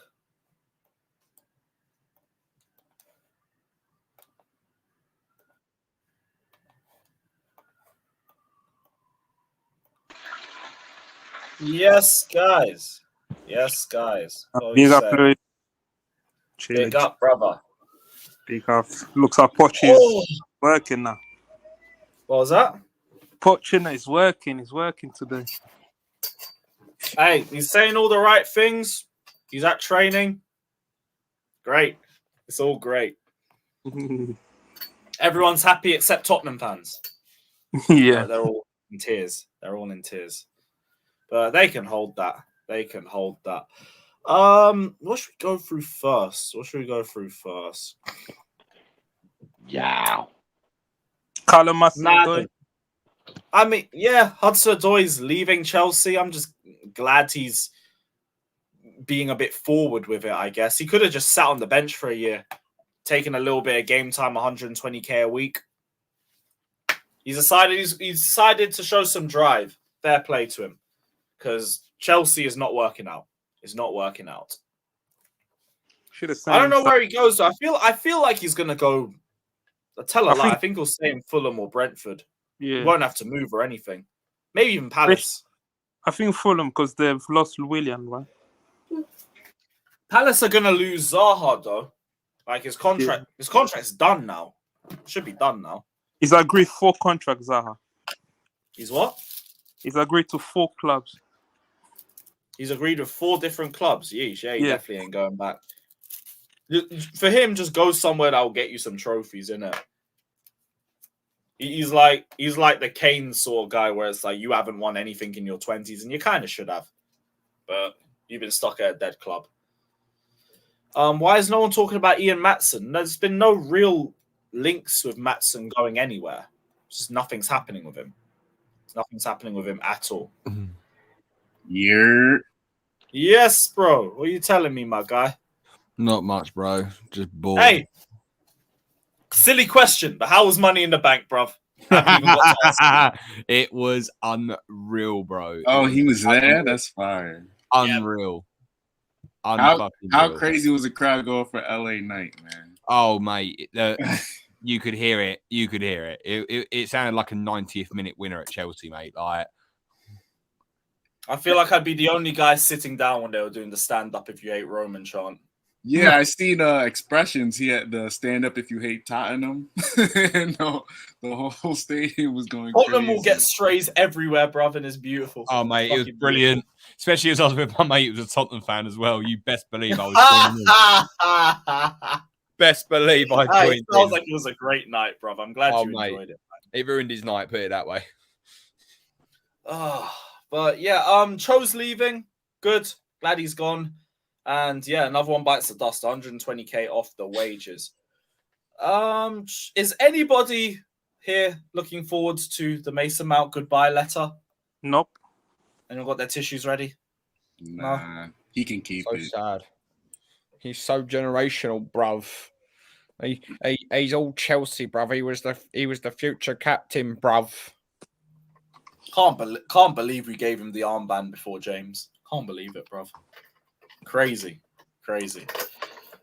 Yes, guys. Yes, guys. Big up, Lewin. Big up, brother. Big up. Looks like Poch is working now. What was that? Pochettino is working. He's working today. Hey, he's saying all the right things. He's at training. Great. It's all great. Everyone's happy except Tottenham fans. Yeah. They're all in tears. They're all in tears. But they can hold that. They can hold that. What should we go through first? Yeah. Callum Hudson-Odoi. I mean, yeah, Hudson-Odoi's leaving Chelsea. I'm just glad he's being a bit forward with it, I guess. He could have just sat on the bench for a year, taken a little bit of game time, 120k a week. He's decided to show some drive. Fair play to him. Because Chelsea is not working out. It's not working out. I don't know where he goes. I feel like he's gonna go. I tell a lie. I think he'll stay in Fulham or Brentford. Yeah. He won't have to move or anything. Maybe even Palace. I think Fulham because they've lost Willian, right? Palace are gonna lose Zaha though. Like his contract's done now. Should be done now. He's agreed 4 contracts, Zaha. He's what? He's agreed to 4 clubs. He's agreed with 4 different clubs. Yeesh, yeah, he definitely ain't going back. For him, just go somewhere that will get you some trophies, innit? He's like the Kane sort of guy where it's like you haven't won anything in your 20s and you kind of should have. But you've been stuck at a dead club. Why is no one talking about Ian Maatsen? There's been no real links with Maatsen going anywhere. Just nothing's happening with him. Nothing's happening with him at all. Yeah. Yes, bro. What are you telling me, my guy? Not much, bro. Just bored. Hey, silly question, but how was Money in the Bank, bruv? It was unreal, bro. Oh, he was there? That's fine. Unreal. How crazy was the crowd going for LA Knight, man? Oh, mate. You could hear it. You could hear it. It sounded like a 90th minute winner at Chelsea, mate. Like, I feel like I'd be the only guy sitting down when they were doing the stand up if you hate Roman chant. Yeah, I seen expressions. He had the stand up if you hate Tottenham. No, the whole stadium was going Tottenham crazy. will get strays everywhere, bruv, and it's beautiful. oh, mate, it was brilliant. Especially as I was with my mate who was a Tottenham fan as well. You best believe I was joining in. Best believe I joined It sounds like it was a great night, bruv. I'm glad you enjoyed it. It ruined his night, put it that way. But yeah, Cho's leaving. Good. Glad he's gone. And yeah, another one bites the dust. 120k off the wages. Is anybody here looking forward to the Mason Mount goodbye letter? Nope. Anyone got their tissues ready? Nah, he can keep it. Sad. He's so generational, bruv. He's all Chelsea, bruv. He was the future captain, bruv. Can't believe we gave him the armband before James. Can't believe it, bruv. Crazy.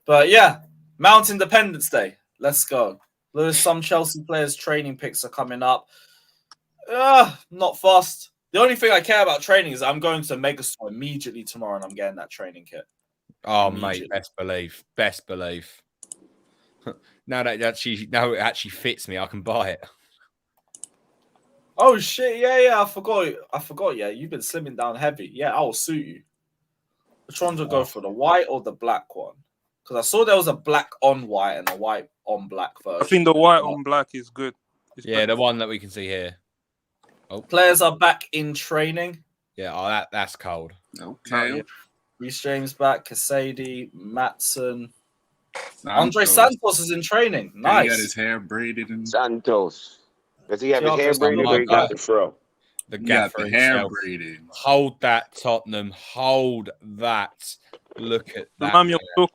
But yeah, Mount Independence Day. Let's go. There's some Chelsea players' training pics are coming up. Not fast. The only thing I care about training is I'm going to Megastore immediately tomorrow and I'm getting that training kit. Oh, mate, best believe. Now it actually fits me, I can buy it. Oh shit! Yeah. I forgot. Yeah, you've been slimming down heavy. Yeah, I'll suit you. Which one to go for, the white or the black one? Because I saw there was a black on white and a white on black version. I think the white on black is good. It's yeah, the one that we can see here. Oh. Players are back in training. Yeah, that's cold. Okay. Reece James back, Casady, Maatsen. Andre Santos is in training. Nice. He got his hair braided. Santos. Does he have his hair braided or he got the fro? The gap for hair braided. Hold that, Tottenham. Hold that. Look at that.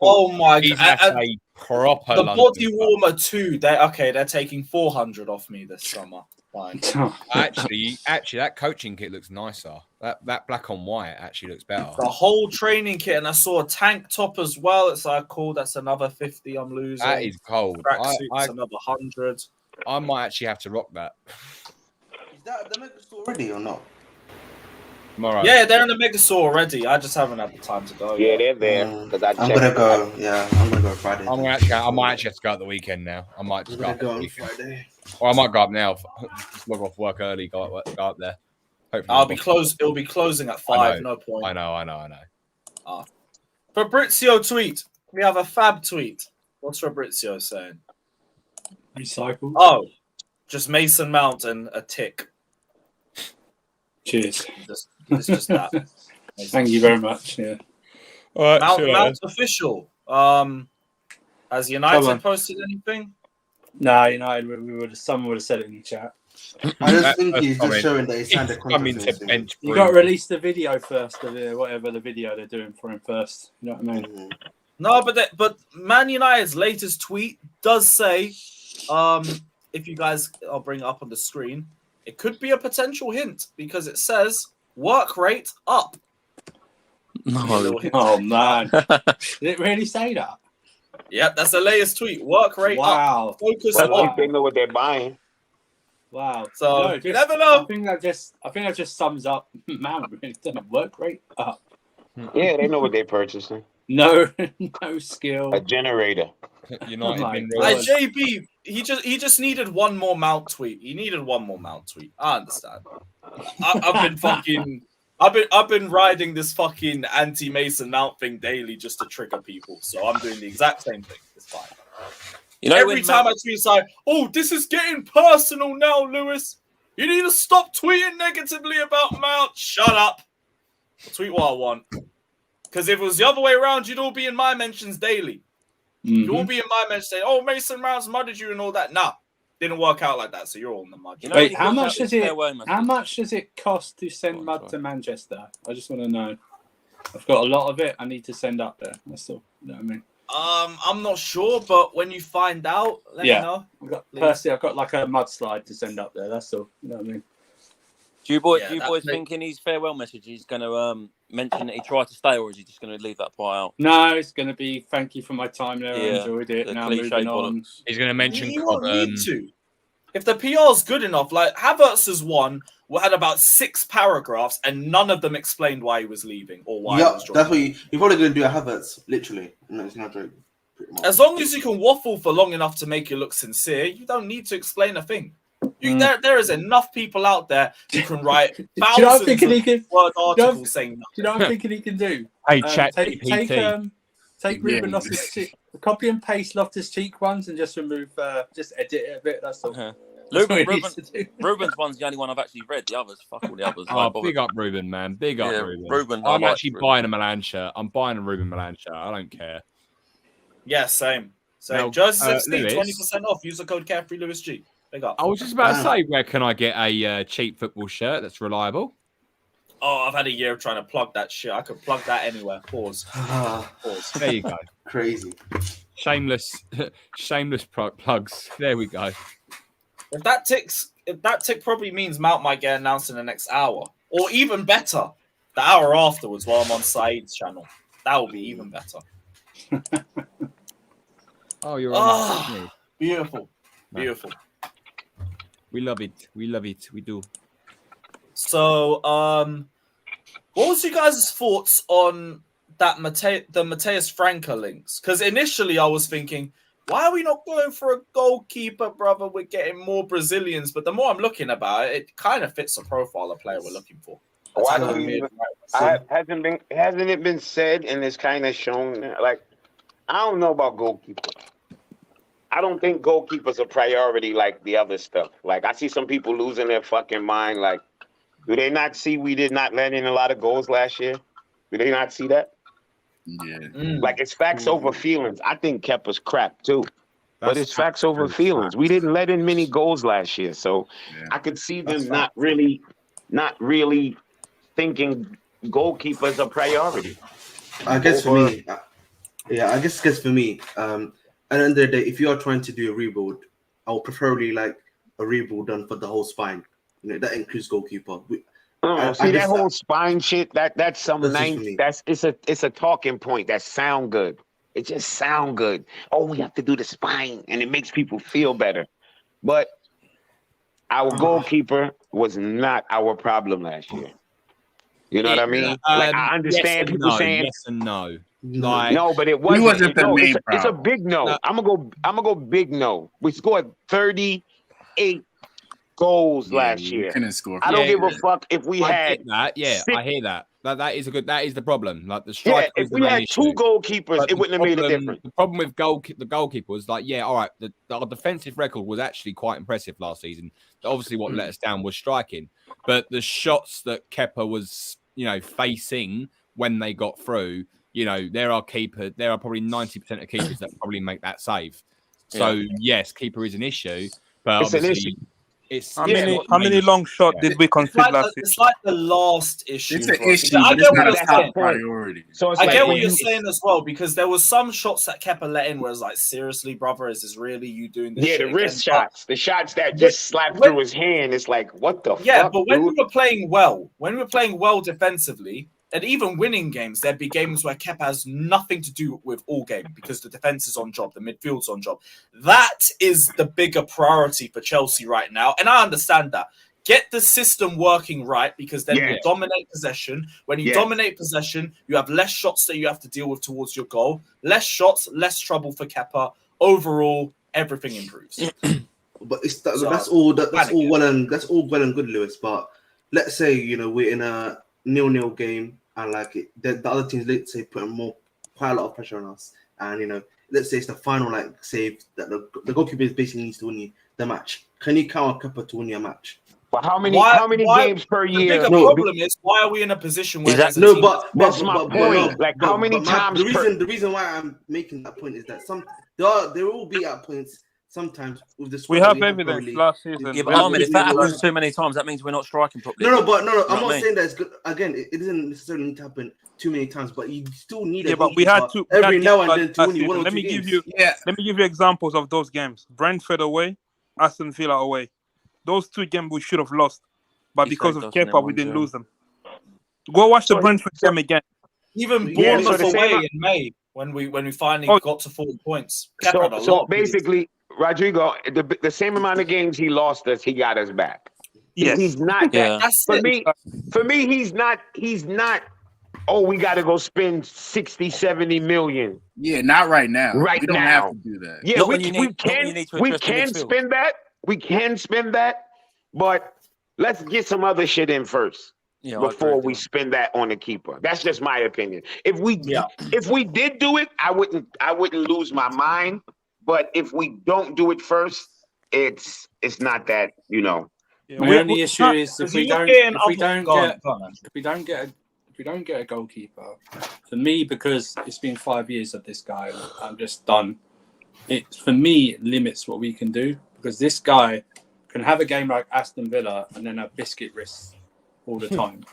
Oh my god. A proper the body warmer too. They're taking 400 off me this summer. Fine. actually, that coaching kit looks nicer. That black on white actually looks better. The whole training kit, and I saw a tank top as well. It's like cool. That's another 50 I'm losing. That is cold. Tracksuit's another 100. I might actually have to rock that. Is that at the Megastore already or not? Tomorrow. Yeah, they're in the Megastore already. I just haven't had the time to go. Yeah, they're there. I'm gonna go. Yeah, I'm gonna go Friday. I might actually have to go at the weekend now. I might just go on Friday. Or I might go up now. Just log off work early. Go up there. Hopefully It'll be closing at 5. No point. I know. Fabrizio tweet. We have a fab tweet. What's Fabrizio saying? Recycle. Oh, just Mason Mount and a tick. Cheers. It's just that. Thank you very much. Yeah. All right, Mount official. Has United posted anything? No, United. Someone would have said it in the chat. I just think he's just showing that he's signed a Coming contract. to bench. You got to release the video first of whatever the video they're doing for him first. You know what I mean? No, but Man United's latest tweet does say, if you guys, I'll bring it up on the screen. It could be a potential hint because it says work rate up. No. Oh man, did it really say that? Yep, that's the latest tweet. Work rate up. Focus Well, on. they know what they're buying. Wow. So you never know. I think that just sums up Mount really done work rate up. Yeah, they know what they're purchasing. No skill. A generator. United been Like JB, he just needed one more Mount tweet. He needed one more Mount tweet. I understand. I've been riding this fucking anti-Mason Mount thing daily just to trigger people. So I'm doing the exact same thing. It's fine. You know, every time I tweet, it's like, oh, this is getting personal now, Lewis. You need to stop tweeting negatively about Mount. Shut up. I'll tweet what I want. Because if it was the other way around, you'd all be in my mentions daily. You'd all be in my mentions saying, oh, Mason Mount's mudded you and all that. Nah, didn't work out like that. So you're all in the mud. You know, wait, how much does it cost to send mud to Manchester? I just want to know. I've got a lot of it. I need to send up there. That's all. You know what I mean? I'm not sure, but when you find out, let me know. I've got like a mudslide to send up there. That's all. You know what I mean? Do you boys think in his farewell message he's going to mention that he tried to stay, or is he just going to leave that part out? No, it's going to be thank you for my time there. I enjoyed it. Now moving on. He's going to mention. You won't need to. If the PR is good enough, like Havertz's one had about 6 paragraphs, and none of them explained why he was leaving or why. Yeah, he was that's what you're probably going to do at Havertz, literally. No, it's not joke. As long as you can waffle for long enough to make it look sincere, you don't need to explain a thing. There is enough people out there who can write thousands of word articles saying nothing. Do you know what I'm thinking he can do? Hey, ChatGPT. Take Ruben Loftus Cheek, copy and paste Loftus Cheek ones, and just remove, just edit it a bit. That's all. Ruben's one's the only one I've actually read. The others, fuck all the others. Oh, big up Ruben, man. Big up Ruben. I'm actually buying a Milan shirt. I'm buying a Ruben Milan shirt. I don't care. Yeah, same. Now, Jersey 16, 20% off. Use the code Carefree Lewis G. Big up. I was just about to say, where can I get a cheap football shirt that's reliable? Oh, I've had a year of trying to plug that shit. I could plug that anywhere. Pause. Pause. There you go. Crazy. Shameless plugs. There we go. If that tick probably means Mount might get announced in the next hour, or even better, the hour afterwards while I'm on Said's channel. That will be even better. Oh, you're on. Beautiful. Beautiful. We love it. We love it. We do. So, what was you guys' thoughts on that the Matthias Franca links? Because initially I was thinking, why are we not going for a goalkeeper, brother? We're getting more Brazilians. But the more I'm looking about it, it kind of fits the profile of player we're looking for. Why do we hasn't it been said and it's kind of shown? Like, I don't know about goalkeeper. I don't think goalkeeper's a priority like the other stuff. Like, I see some people losing their fucking mind. Like, do they not see we did not let in a lot of goals last year? Do they not see that? Yeah. Like, it's facts over feelings. I think Kepa's crap too. But it's facts over feelings. We didn't let in many goals last year. So I could see them not really thinking goalkeeper's a priority. I guess for me, I guess for me, at the end of the day, if you are trying to do a rebuild, I would preferably like a rebuild done for the whole spine. You know, that includes goalkeeper. That whole spine shit, that's some nice. It's a talking point that sound good. It just sound good. Oh, we have to do the spine, and it makes people feel better. But our goalkeeper was not our problem last year. You know what I mean? Like, I understand people saying yes and no. Like, no, but it wasn't. It's a big no. I'm gonna go big no. We scored 38 goals last year. Couldn't score. I don't give a fuck if we had that. Yeah, I hear that. That is the problem. Like the striker. Yeah, if we had two goalkeepers, it wouldn't have made a difference. The problem with the goalkeeper was like, yeah, all right, our defensive record was actually quite impressive last season. Obviously, what let us down was striking, but the shots that Kepa was, facing when they got through, there are probably 90% of keepers that probably make that save. So yes, keeper is an issue, but it's obviously. An issue. How many long shots did we concede last season? It's like the last issue. It's an issue, I but get it's what not you're a top saying. priority. So I get what you're saying as well, because there was some shots that Kepa let in where it's like, seriously, brother, is this really you doing this? Yeah, the wrist shots, the shots that just slapped through his hand. It's like, what the fuck? Yeah, but when dude? we were playing well defensively, and even winning games, there'd be games where Kepa has nothing to do with all game because the defense is on job, the midfield's on job. That is the bigger priority for Chelsea right now, and I understand that. Get the system working right, because then you dominate possession. When you dominate possession, you have less shots that you have to deal with towards your goal. Less shots, less trouble for Kepa. Overall, everything improves. But that's all well and good, Lewis. But let's say we're in a 0-0 game, and the other teams, let's say, putting quite a lot of pressure on us, and let's say it's the final save that the goalkeeper basically needs to win the match. Can you count on Kepa to win your match? But how many games per year? The bigger problem is, why are we in a position where that's my point. How many times? The reason why I'm making that point is that there will be at points. Sometimes with the we have evidence last season. Yeah, but Ahmed, if that happens too many times, that means we're not striking properly. No. I'm not saying that it's good. Again, it doesn't necessarily need to happen too many times, but you still need a but we had to every now and then to win one or Let two me games. give you examples of those games. Brentford away, Aston Villa away. Those two games we should have lost, but because of Kepa, we didn't lose them. Go watch the Brentford game again. Even Bournemouth away in May when we finally got to 40 points. So basically, Rodrigo, the same amount of games he lost us, he got us back. Yes. He's not that. For me, he's not. Oh, we got to go spend 60, 70 million. Yeah, not right now. Right we don't now. have to do that. Yeah, we can spend that. We can spend that, but let's get some other shit in first before we spend that on the keeper. That's just my opinion. If we did do it, I wouldn't lose my mind. But if we don't do it first, it's not that, The only issue is if we don't get a goalkeeper, for me, because it's been 5 years of this guy, I'm just done. It limits what we can do, because this guy can have a game like Aston Villa and then have biscuit wrists all the time.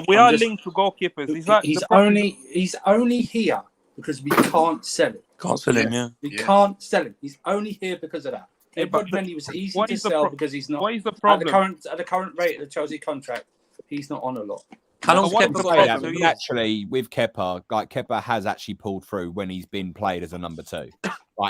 We are linked to goalkeepers. He's only here because we can't sell it. Can't sell him, We can't sell him. He's only here because of that. He was easy to sell because he's not. What is the problem? At the current rate of the Chelsea contract, he's not on a lot. How long's Kepa actually with Kepa? Kepa has actually pulled through when he's been played as a number two.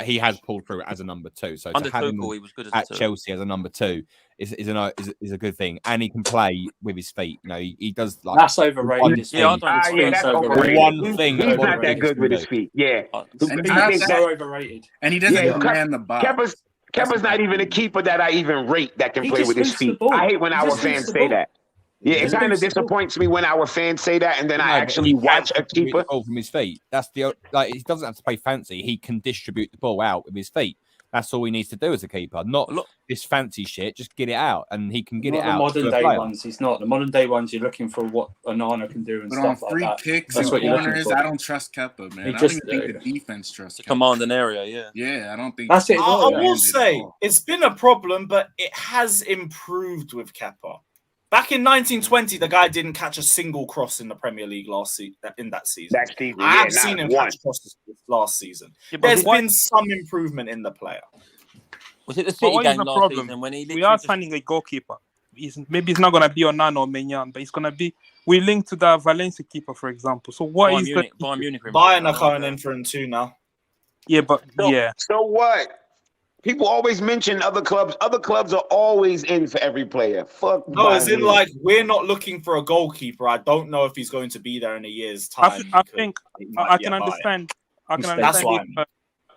He has pulled through as a number two. So to have him he was good at Chelsea as a number two is a good thing, and he can play with his feet. He does. That's overrated. That's overrated. One thing. He's not that good with his feet. Yeah, he's so overrated. And he doesn't command the box. Kepa's not even a keeper that I even rate that can play with his feet. I hate when our fans say that. Yeah, it kind of disappoints me when our fans say that, and then I actually watch a keeper from his feet. That's he doesn't have to play fancy. He can distribute the ball out with his feet. That's all he needs to do as a keeper. Not this fancy shit. Just get it out, and he can get it out. The modern day ones, he's not. The modern day ones, you're looking for what Onana can do and stuff like that. But on free kicks and corners, I don't trust Kepa, man. I don't even think the defense trusts Kepa. Command an area, Yeah, I don't think that's it. I will say it's been a problem, but it has improved with Kepa. Back in 1920, the guy didn't catch a single cross in the Premier League in that season. I have seen him catch crosses last season. There's been some improvement in the player. Was it the City game last season when we are signing a goalkeeper? Maybe it's not going to be Onana or Maignan, but it's going to be. We link to the Valencia keeper, for example. So what Bayern Munich? Bayern are coming in for him too now. Yeah, but So what? People always mention other clubs. Other clubs are always in for every player. Fuck. No, as in we're not looking for a goalkeeper. I don't know if he's going to be there in a year's time. I think I can understand. I can understand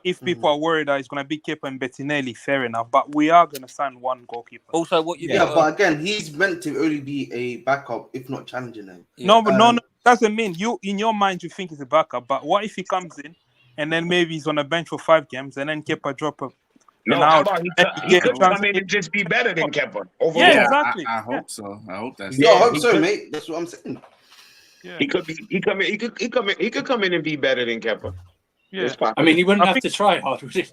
if people are worried that it's going to be Kepa and Bettinelli, fair enough. But we are going to sign one goalkeeper. Also, what you but again, he's meant to only be a backup, if not challenging him. No, but no, doesn't mean you in your mind you think he's a backup. But what if he comes in and then maybe he's on a bench for 5 games and then Kepa drop a No, how about he could come in and just be better than Kepa? Overall. Yeah, exactly. I hope so. I hope that's. I hope so, mate. That's what I'm saying. Yeah. He could come in and be better than Kepa. Yeah. I mean, he wouldn't have to try hard, would he?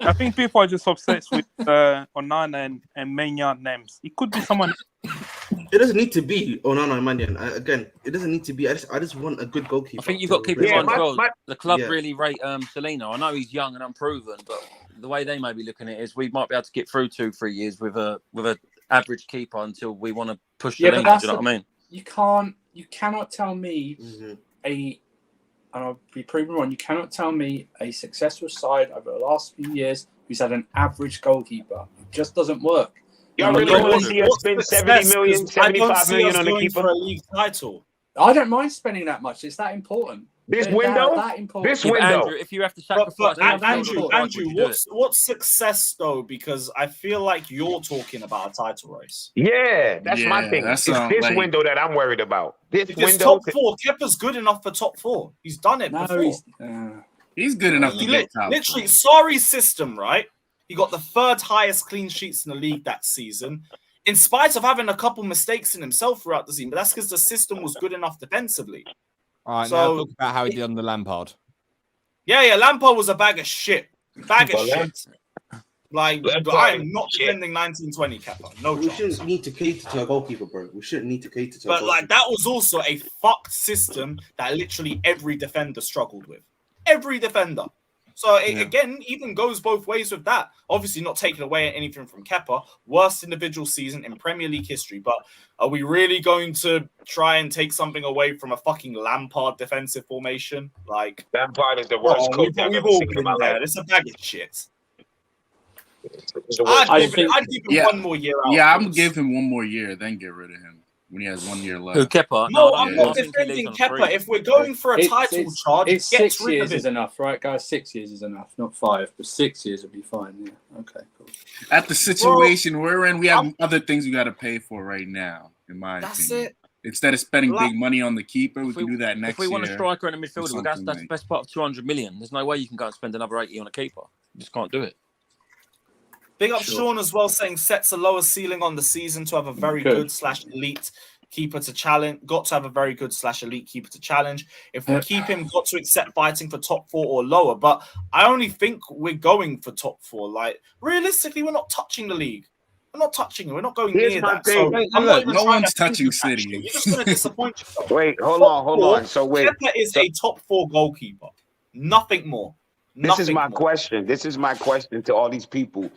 I think people are just obsessed with Onana and Maignan names. It could be someone. It doesn't need to be Onana and Maignan. Again, it doesn't need to be. I just want a good goalkeeper. I think you've got to keep in mind as well. The club really rate Salino. I know he's young and unproven, but the way they may be looking at it is we might be able to get through 2-3 years with a average keeper until we want to push the league. Do you know what I mean? You cannot tell me and I'll be proven wrong, you cannot tell me a successful side over the last few years who's had an average goalkeeper. It just doesn't work. You really want to see us spend 70 million, 75 million on a keeper? For a league title. I don't mind spending that much. It's that important. This window? This window. Andrew, if you have to sacrifice... Andrew, what's success, though? Because I feel like you're talking about a title race. Yeah, that's my thing. It's this window that I'm worried about. This window. Top 4. Kepa's good enough for top 4. He's done it before. He's good enough to get top. Literally, Sarri's system, right? He got the 3rd highest clean sheets in the league that season, in spite of having a couple mistakes in himself throughout the season. But that's because the system was good enough defensively. All right, now talk about how he did on the Lampard. Yeah, Lampard was a bag of shit. Bag of shit. Like, I am not defending 1920 Kepa. No chance. We shouldn't need to cater to a goalkeeper, bro. We shouldn't need to cater to But, like, that was also a fucked system that literally every defender struggled with. Every defender. So, it, again, even goes both ways with that. Obviously, not taking away anything from Kepa. Worst individual season in Premier League history. But are we really going to try and take something away from a fucking Lampard defensive formation? Like, Lampard is the worst coach I've ever seen in my life. It's a bag of shit. I'd give him 1 more year out. Yeah, I'm going to give him 1 more year, then get rid of him when he has 1 year left. Who, Kepa? No, I'm not defending Kepa. If we're going for a title charge, it's 6 years is enough, right, guys? 6 years is enough, not 5, but 6 years would be fine. Yeah, okay, cool. At the situation we're in, we have other things we got to pay for right now, in my opinion. That's it. Instead of spending big money on the keeper, we can do that next year. If we want a striker and a midfielder, that's the best part of 200 million. There's no way you can go and spend another 80 on a keeper. You just can't do it. Big up Sean as well, saying sets a lower ceiling on the season to have a very good / elite keeper to challenge. Got to have a very good / elite keeper to challenge. If we keep him, got to accept fighting for top 4 or lower. But I only think we're going for top 4. Like, realistically, we're not touching the league. We're not touching it. We're not going near that. So no one's touching City. You're just going to disappoint yourself. Wait, hold on. So wait. Kepa is a top 4 goalkeeper. Nothing more. This is my question. This is my question to all these people.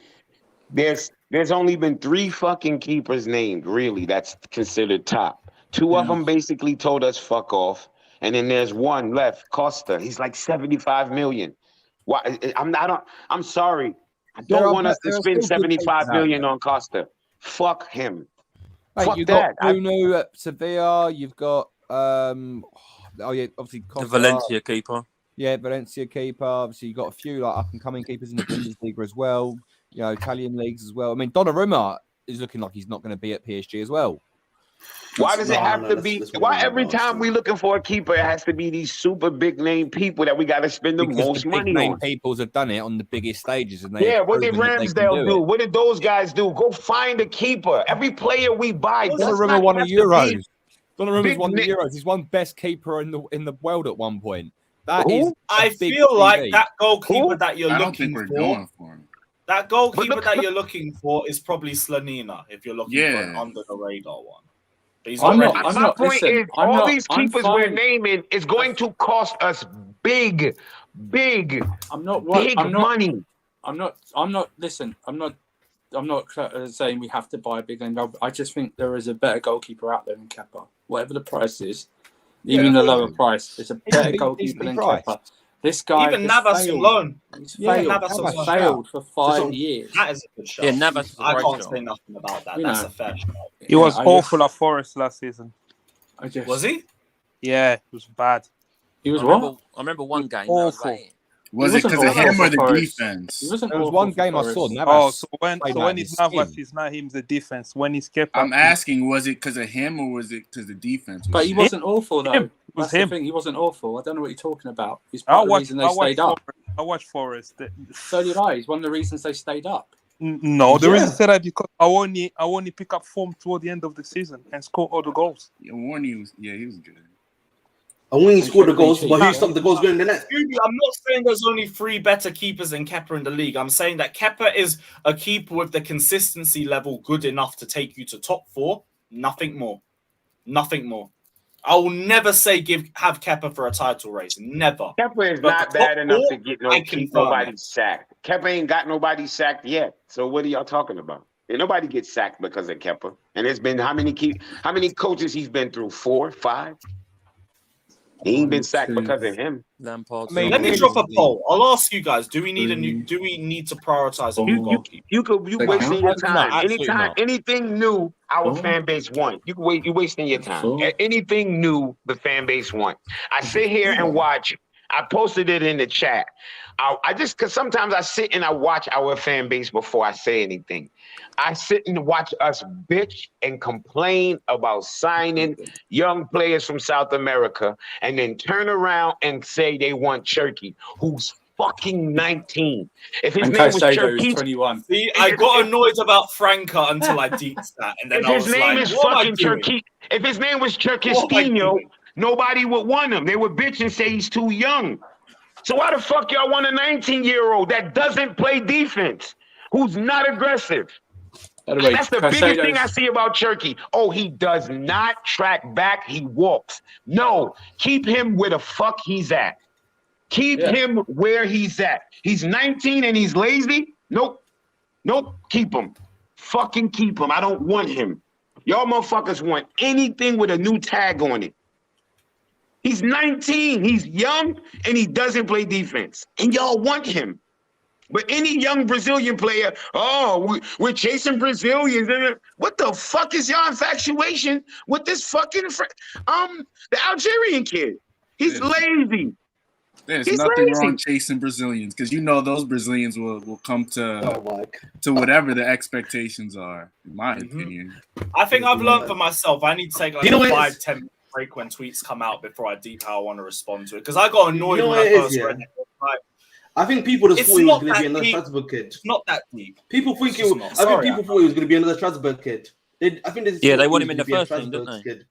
There's only been 3 fucking keepers named, really, that's considered top. 2 of them basically told us fuck off, and then there's 1 left, Costa. He's like 75 million. Why? I'm sorry. I don't want us to spend 75 million on Costa. Fuck him. Mate, fuck you've that. got Bruno at Sevilla. You've got obviously Costa. The Valencia keeper. Yeah, Valencia keeper. Obviously, you've got a few like up and coming keepers in the Bundesliga as well. You know, Italian leagues as well. I mean, Donnarumma is looking like he's not going to be at PSG as well. Why does it have to be? Why every time we looking for a keeper, it has to be these super big name people that we got to spend the most money on? Peoples have done it on the biggest stages, and what did Ramsdale do? What did those guys do? Go find a keeper. Every player we buy. Donnarumma won a Euros. Donnarumma's won the Euros. He's one best keeper in the world at one point. I feel like that goalkeeper that you're looking for. That goalkeeper that you're looking for is probably Slanina, if you're looking for an under the radar one. My point is, all these keepers we're naming is going to cost us big money. I'm not saying we have to buy a big name. I just think there is a better goalkeeper out there than Kepa. Whatever the price is, even the lower price, it's a better goalkeeper than Kepa. This guy, even Navas alone, he's failed for 5 years. That is a good shot. Yeah, Navas. I can't say nothing about that. That's a fair shot. He was awful at Forest last season. Was he? Yeah, it was bad. He was what? I remember one game. Awful. Was it because of him or the defense? There was one game I saw. So when it's Navas, it's not him, the defense. When it's Kepa, I'm asking, was it because of him or was it because the defense? But he wasn't awful though. That's the thing. He wasn't awful. I don't know what you're talking about. He's I part of the reason they stayed up. I watched Forest. So did I. He's one of the reasons they stayed up. No, the reason I said that because I only pick up form toward the end of the season and score all the goals. Yeah, Warney was good. And when he scored the goals, but he stopped the goals going in the net. I'm not saying there's only 3 better keepers than Kepa in the league. I'm saying that Kepa is a keeper with the consistency level good enough to take you to top 4. Nothing more. Nothing more. I will never say have Kepa for a title race. Never. Kepa is not bad enough to get nobody sacked. Kepa ain't got nobody sacked yet. So what are y'all talking about? And nobody gets sacked because of Kepa. And it's been how many coaches he's been through? 4, 5? He ain't been sacked because of him. Lampard. Let me drop a poll. I'll ask you guys: Do we need to prioritize a new goalkeeper? You wasting your time. Anything new, our fan base want. You're wasting your time. Anything new, the fan base want. I sit here and watch. I posted it in the chat. I just because sometimes I sit and I watch our fan base before I say anything. I sit and watch us bitch and complain about signing young players from South America and then turn around and say they want Cherky, who's fucking 19. If his name was Cherky, 21. See, I got annoyed about Franca until I deeped that. And then if his name is fucking Cherky, if his name was Cherkistino, nobody would want him. They would bitch and say he's too young. So why the fuck y'all want a 19-year-old that doesn't play defense, who's not aggressive? That's the biggest thing I see about Cherky. Oh, he does not track back. He walks. No, keep him where the fuck he's at. Keep him where he's at. He's 19 and he's lazy. Nope. Keep him. Fucking keep him. I don't want him. Y'all motherfuckers want anything with a new tag on it. He's 19. He's young and he doesn't play defense. And y'all want him. But any young Brazilian player, we're chasing Brazilians. What the fuck is y'all infatuation with this fucking the Algerian kid? He's lazy. There's nothing wrong chasing Brazilians because you know those Brazilians will come to whatever the expectations are, in my opinion. I think I've learned for myself. I need to take like 5-10 break when tweets come out before I deep how I want to respond to it. Because I got annoyed when I first read it. I think people just thought he was going to be another Strasbourg kid. It's not that deep. People think I think people thought he was going to be another Strasbourg kid. They want him in the first team, didn't they? Kid.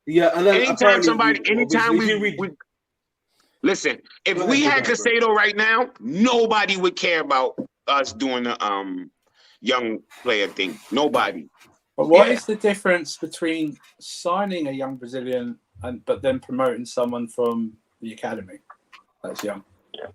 Yeah, and then anytime we listen, if we had Casado right now, nobody would care about us doing the young player thing. Nobody. But what is the difference between signing a young Brazilian but then promoting someone from the academy that's young?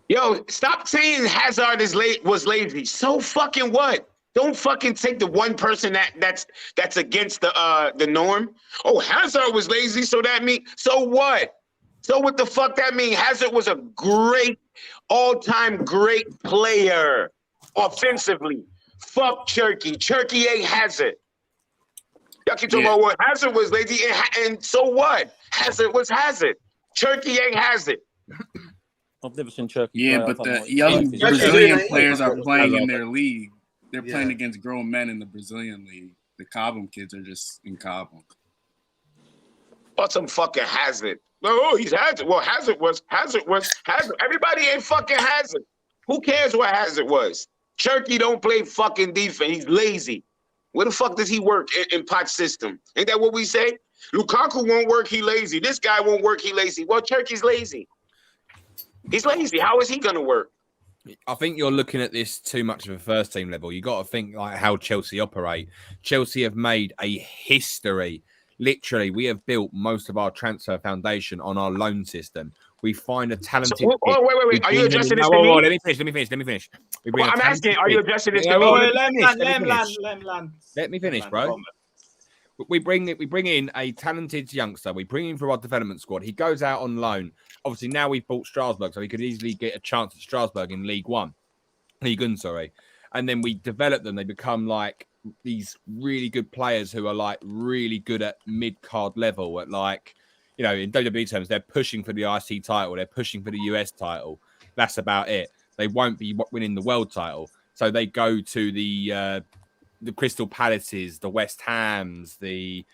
Yo, stop saying Hazard was lazy. So fucking what? Don't fucking take the one person that's against the norm. Oh, Hazard was lazy, so that means so what? So what the fuck that mean? Hazard was a great, all-time great player offensively. Fuck Cherky. Cherky ain't Hazard. Y'all keep talking about what Hazard was lazy, and so what? Hazard was Hazard. Cherky ain't Hazard. I've never seen Cherky. Yeah, but the young Brazilian players are playing in their league. They're playing against grown men in the Brazilian league. The Cobham kids are just in Cobham. Or some fucking Hazard. Oh, he's Hazard. Well, Hazard was Hazard. Everybody ain't fucking Hazard. Who cares what Hazard was? Cherky don't play fucking defense. He's lazy. Where the fuck does he work in Pot's system? Ain't that what we say? Lukaku won't work, he lazy. This guy won't work, he lazy. Well, Cherky's lazy. He's lazy. How is he going to work? I think you're looking at this too much of a first team level. You got to think like how Chelsea operate. Chelsea have made a history. Literally, we have built most of our transfer foundation on our loan system. We find a talented. Wait. Are you addressing this to me? Let me finish. I'm asking, are you addressing this to me? Let me finish, bro. We bring in a talented youngster. We bring him for our development squad. He goes out on loan. Obviously, now we've bought Strasbourg, so he could easily get a chance at Strasbourg in League One. And then we develop them. They become like these really good players who are like really good at mid-card level. At like, in WWE terms, they're pushing for the IC title. They're pushing for the US title. That's about it. They won't be winning the world title. So they go to the Crystal Palaces, the West Hams, even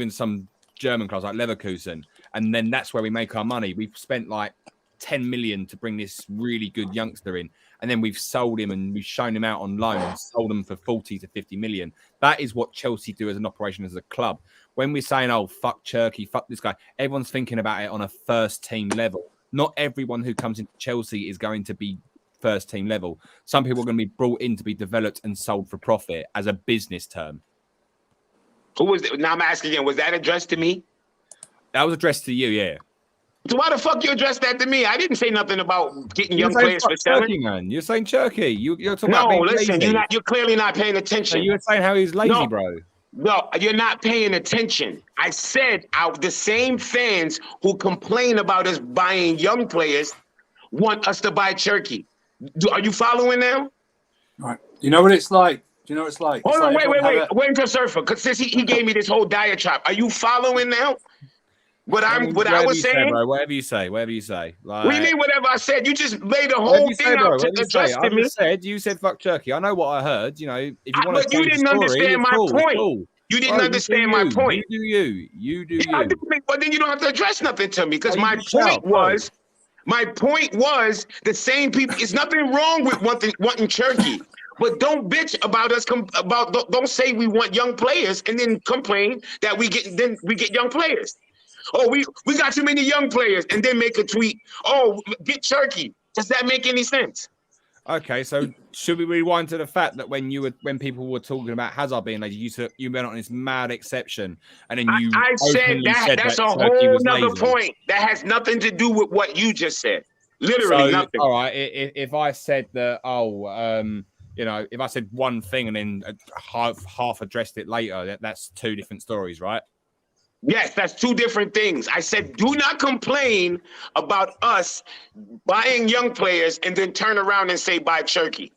some German clubs like Leverkusen. And then that's where we make our money. We've spent like 10 million to bring this really good youngster in. And then we've sold him and we've shown him out on loan and sold him for 40 to 50 million. That is what Chelsea do as an operation, as a club. When we're saying, oh, fuck Cherky, fuck this guy, everyone's thinking about it on a first team level. Not everyone who comes into Chelsea is going to be first team level. Some people are going to be brought in to be developed and sold for profit as a business term. Who was it? Now I'm asking again, was that addressed to me? That was addressed to you, yeah. So why the fuck you addressed that to me? I didn't say nothing about getting young players for selling. Man. You're saying Cherky. You're talking about being listen, lazy. you're clearly not paying attention. So you were saying how he's lazy, bro. No, you're not paying attention. I said the same fans who complain about us buying young players want us to buy Cherky. Are you following now? Right. You know what it's like? Do you know what it's like? Hold on, wait. Wait until Surfer, because since he gave me this whole diatribe. Are you following now? What I was saying? Say, bro, whatever you say. Like, what do you mean whatever I said? You just laid the whole thing out to address to me. You said fuck Cherky. I know what I heard. You know, if you want but you didn't understand my point. Cool. You didn't understand my point. You do you. Well, then you don't have to address nothing to me, because my point was the same people. There's nothing wrong with wanting Cherky. But don't bitch about us. Don't say we want young players and then complain that we get young players. Oh, we got too many young players, and then make a tweet. Oh, get Cherky. Does that make any sense? Okay, so should we rewind to the fact that when people were talking about Hazard being lazy, you went on this mad exception, and then I said that's a whole nother point. That has nothing to do with what you just said. Literally nothing. All right, if I said that, if I said one thing and then half addressed it later, that's two different stories, right? Yes, that's two different things. I said, do not complain about us buying young players and then turn around and say, buy Cherky.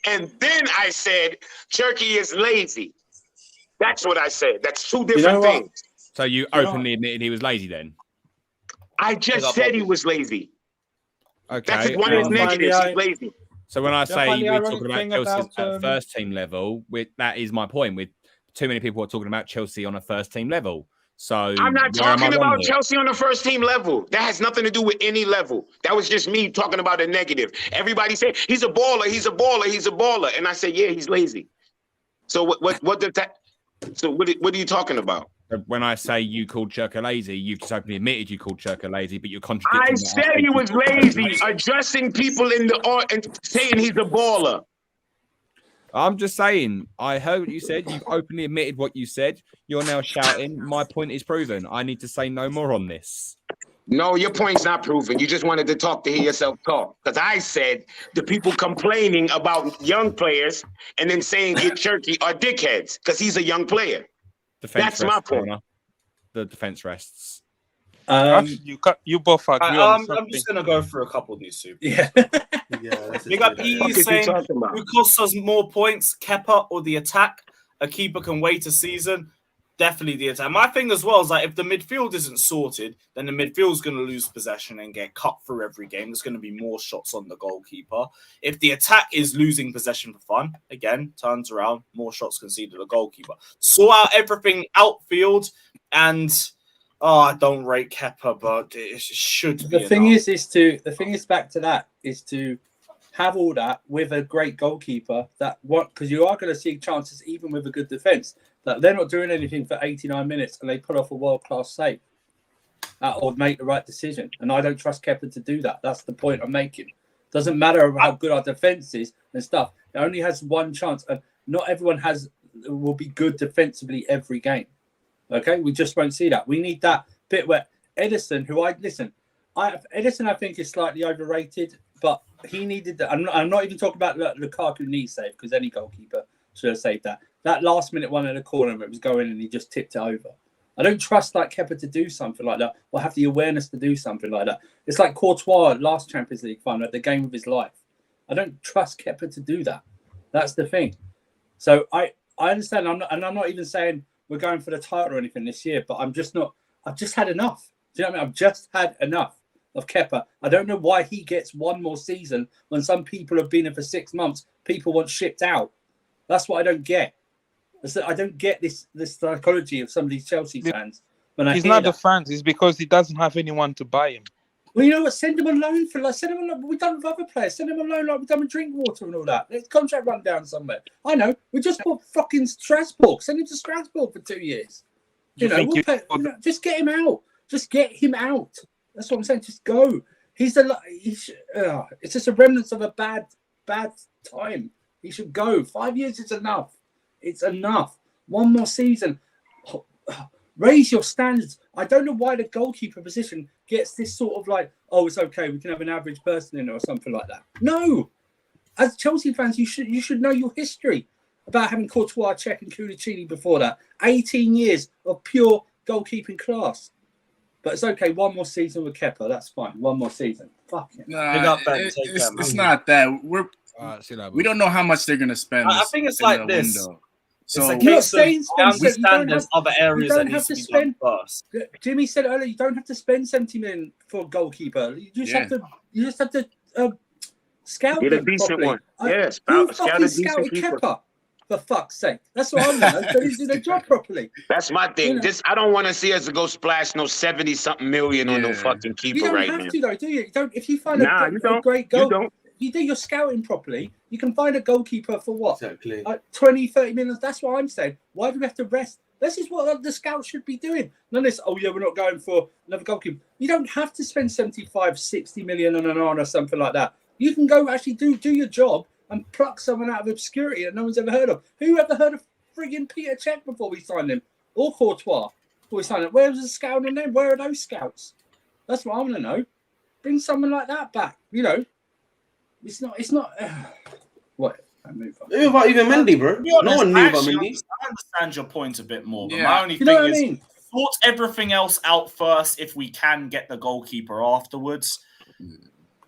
And then I said, Cherky is lazy. That's what I said. That's two different things. So you openly admitted he was lazy then? I just said he was lazy. Okay. That's one of his negatives. He's lazy. So when I say we're talking about Chelsea at first team level, that is my point. With too many people are talking about Chelsea on a first team level. So I'm not talking about Chelsea on the first team level. That has nothing to do with any level. That was just me talking about a negative. Everybody said he's a baller, and I said, yeah, he's lazy. So what are you talking about? When I say you called Cherky lazy, you've just openly admitted you called Cherky lazy, but you're contradicting. I said he was lazy, addressing people in the art and saying he's a baller. I'm just saying, I heard what you said. You've openly admitted what you said. You're now shouting. My point is proven. I need to say no more on this. No, your point's not proven. You just wanted to hear yourself talk. Because I said the people complaining about young players and then saying get Cherky are dickheads because he's a young player. That's my point. The defense rests. You both agree on something. I'm just gonna go through a couple of these two. Yeah. We got E saying who costs us more points, Kepa or the attack? A keeper can wait a season. Definitely the attack. My thing as well is like if the midfield isn't sorted, then the midfield's going to lose possession and get cut through every game. There's going to be more shots on the goalkeeper. If the attack is losing possession for fun, again, turns around, more shots conceded to the goalkeeper. Sort out everything outfield and I don't rate Kepa, but it should be. The thing is back to that is to have all that with a great goalkeeper because you are going to see chances even with a good defense that they're not doing anything for 89 minutes and they put off a world-class save or make the right decision. And I don't trust Kepa to do that. That's the point I'm making. Doesn't matter how good our defense is and stuff. It only has one chance, and not everyone will be good defensively every game. Okay, we just won't see that. We need that bit where Edison, Edison, I think is slightly overrated, but he needed that. I'm not even talking about Lukaku knee save because any goalkeeper should have saved that. That last minute one in the corner where it was going and he just tipped it over. I don't trust Kepa to do something like that or have the awareness to do something like that. It's like Courtois last Champions League final at the game of his life. I don't trust Kepa to do that. That's the thing. So I understand. I'm not even saying we're going for the title or anything this year, but I've just had enough. Do you know what I mean? I've just had enough of Kepa. I don't know why he gets one more season when some people have been in for 6 months. People want shipped out. That's what I don't get. I don't get this psychology of some of these Chelsea fans. He's not the fans. It's because he doesn't have anyone to buy him. Well, you know what? Send him a loan send him a loan. We've done with other players. Send him a loan like we've done with Drinkwater and all that. Let his contract run down somewhere. I know. We just bought fucking Strasbourg. Send him to Strasbourg for 2 years. Just get him out. Just get him out. That's what I'm saying. Just go. It's just a remnants of a bad time. He should go. 5 years is enough. It's enough. One more season. Raise your standards. I don't know why the goalkeeper position gets this sort of like, oh, it's okay, we can have an average person in or something like that. No. As Chelsea fans, you should know your history about having Courtois, Cech and Koulibaly before that. 18 years of pure goalkeeping class. But it's okay, one more season with Kepa, that's fine. One more season. Fuck it. It's not that. We don't know how much they're going to spend. I think it's like this. Window. So it's a case of we stand as other areas that need to be done first. Jimmy said earlier, you don't have to spend 70 million for a goalkeeper. You just have to scout. Get a decent one. Yes, scout a decent keeper. For fuck's sake, that's what I'm doing. So he's doing the job properly. That's my thing. I don't want to see us go splash no 70-something million on no fucking keeper right now. You don't have to though, do you? You don't. If you find a great goal, you do your scouting properly, you can find a goalkeeper for what? Exactly. 20, 30 million. That's what I'm saying. Why do we have to rest? This is what the scouts should be doing. None of this, we're not going for another goalkeeper. You don't have to spend 75, 60 million on an on or something like that. You can go actually do your job and pluck someone out of obscurity that no one's ever heard of. Who ever heard of frigging Peter Cech before we signed him? Or Courtois before we signed him? Where was the scout on them? Where are those scouts? That's what I want to know. Bring someone like that back, It's not. What? I move on. Who about even Mendy, bro? No one knew about Mendy. I understand your point a bit more, but my only thing is sort everything else out first if we can get the goalkeeper afterwards.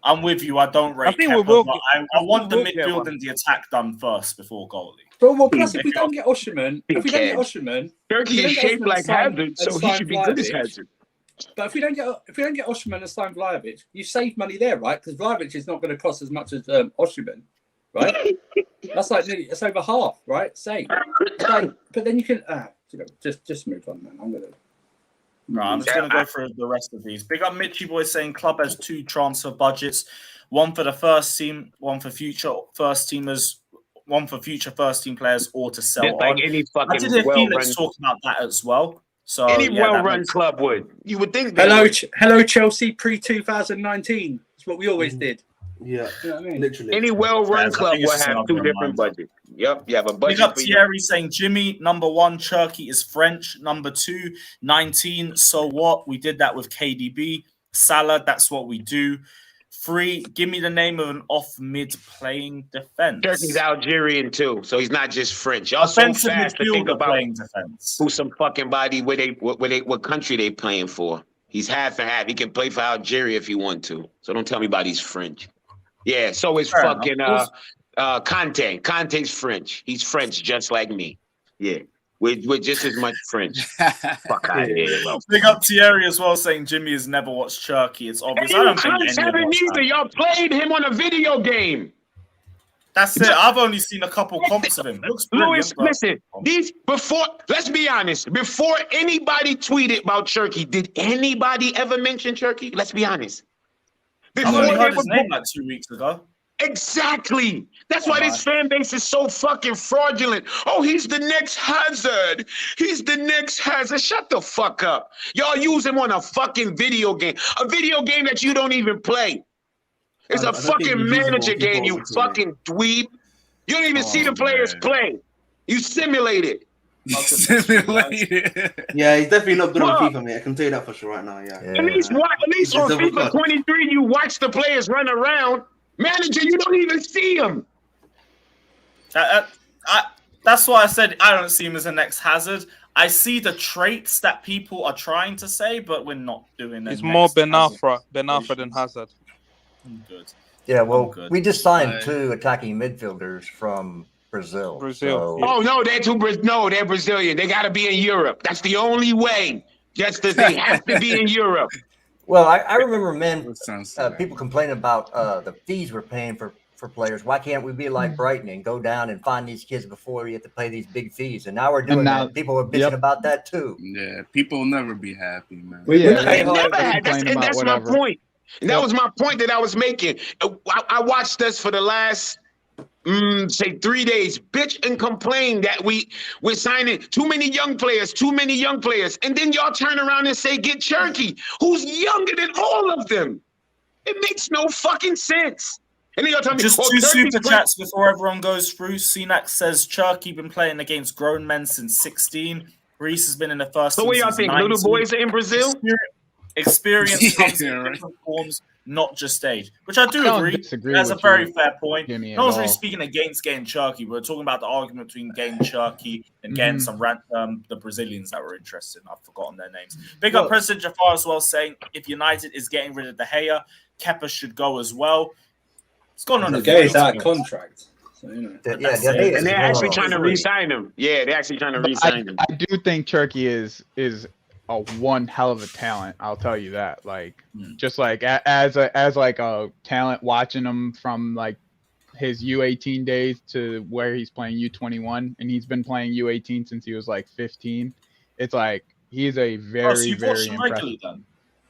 I'm with you. I don't rate Kepa, but I want the midfield and the attack done first before goalie. Well, plus if we don't get Osimhen, Turkey is shaped like Hazard, so he should be good as Hazard. But if we don't get Osimhen and sign Vlahovic, you save money there, right? Because Vlahovic is not going to cost as much as Osimhen, right? That's like it's over half, right? Save. But then you can just move on, man. I'm just going to go through the rest of these. Big up Mitchy boy saying club has 2 transfer budgets, one for the first team, one for future first teamers, one for future first team players, or to sell on. Like any fucking I did a Felix talk about that as well. So any well-run club would. You would think. Hello, Chelsea pre-2019. That's what we always did. Yeah, you know what I mean? Literally. Any well-run club will have 2 different budgets. Yep, you have a budget. Big up Thierry saying Jimmy, number 1, Cherky is French. Number 2, 19. So what? We did that with KDB. Salah, that's what we do. 3, give me the name of an off-mid playing defense. Turkey's Algerian too, so he's not just French. Y'all so fast to think about who's some fucking body, what country they playing for. He's half and half. He can play for Algeria if he want to. So don't tell me about he's French. Yeah, so is fucking Conte. Conte's French. He's French just like me. Yeah. We're just as much French. Fuck out of here, bro. Big up Thierry as well, saying Jimmy has never watched Cherky. It's obvious. I don't think any of us y'all played him on a video game. That's it. I've only seen a couple comps of him. Lewis, listen. Let's be honest. Before anybody tweeted about Cherky, did anybody ever mention Cherky? Let's be honest. I've only heard his name like 2 weeks ago. Exactly. That's why this fan base is so fucking fraudulent. Oh, he's the next Hazard. He's the next Hazard. Shut the fuck up. Y'all use him on a fucking video game. A video game that you don't even play. It's a fucking manager game, you fucking dweeb. You don't even see the players play. You simulate it. Yeah, he's definitely not good on FIFA, mate. I can tell you that for sure right now. Yeah. At least on FIFA 23, you watch the players run around. Manager, you don't even see him. That's why I said I don't see him as the next Hazard. I see the traits that people are trying to say, but we're not doing it. It's more Ben Arfa than Hazard. Good. Yeah, well, we just signed 2 attacking midfielders from Brazil. So... Oh no, they're Brazilian. They got to be in Europe. That's the only way. They have to be in Europe. Well, I remember people complaining about the fees we're paying for players. Why can't we be like Brighton and go down and find these kids before we have to pay these big fees? And now we're doing that. People are bitching about that too. Yeah, people will never be happy, man. That's my point. And that was my point that I was making. I watched this for the last say 3 days, bitch and complain that we're signing too many young players, and then y'all turn around and say get Cherky, who's younger than all of them. It makes no fucking sense. And then y'all tell me just two super chats before everyone goes through. Sunak says Cherky been playing against grown men since 16. Reese has been in the first. So what y'all think? 19. Little boys are in Brazil. Experience comes in different forms, not just age, which I do agree. That's a very fair point. No one's really speaking against getting Cherky. We're talking about the argument between getting Cherky and getting some the Brazilians that were interested. I've forgotten their names. Big up President Jafar as well, saying if United is getting rid of De Gea, Kepa should go as well. It's gone on a He's out of contract. So, and they're actually trying to re-sign him. Yeah, they're actually trying to re-sign him. I do think Cherky is a one hell of a talent. I'll tell you that. Like, just like as a talent, watching him from like his U18 days to where he's playing U21, and he's been playing U18 since he was like 15. It's like he's a very impressive.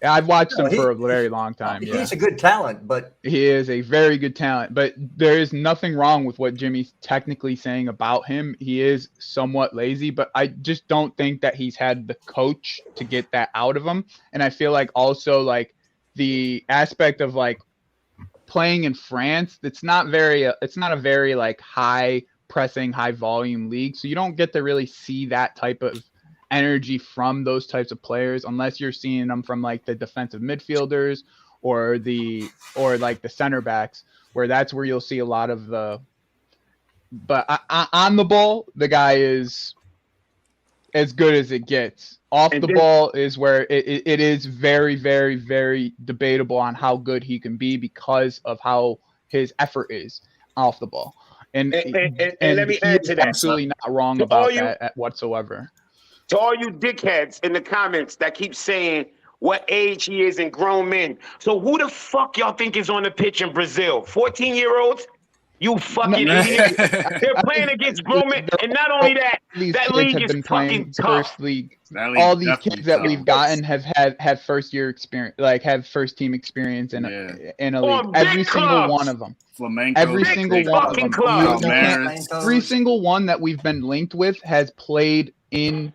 Yeah, I've watched him for a very long time. He's a good talent, but he is a very good talent. But there is nothing wrong with what Jimmy's technically saying about him. He is somewhat lazy, but I just don't think that he's had the coach to get that out of him. And I feel like also like the aspect of like playing in France, it's not a very like high pressing, high volume league. So you don't get to really see that type of energy from those types of players unless you're seeing them from like the defensive midfielders or like the center backs, where that's where you'll see a lot of the. But on the ball, the guy is as good as it gets. Off the ball is where it is very, very, very debatable on how good he can be because of how his effort is off the ball. And let me add to that. Absolutely not wrong about that whatsoever. To all you dickheads in the comments that keep saying what age he is in grown men. So who the fuck y'all think is on the pitch in Brazil? 14-year-olds? You fucking idiot. They're playing against grown men. And not only that, that league is fucking tough. All these kids that we've gotten have had first year experience, like have first team experience in a league. Every single one of them. Every single one of them. Every single one that we've been linked with has played in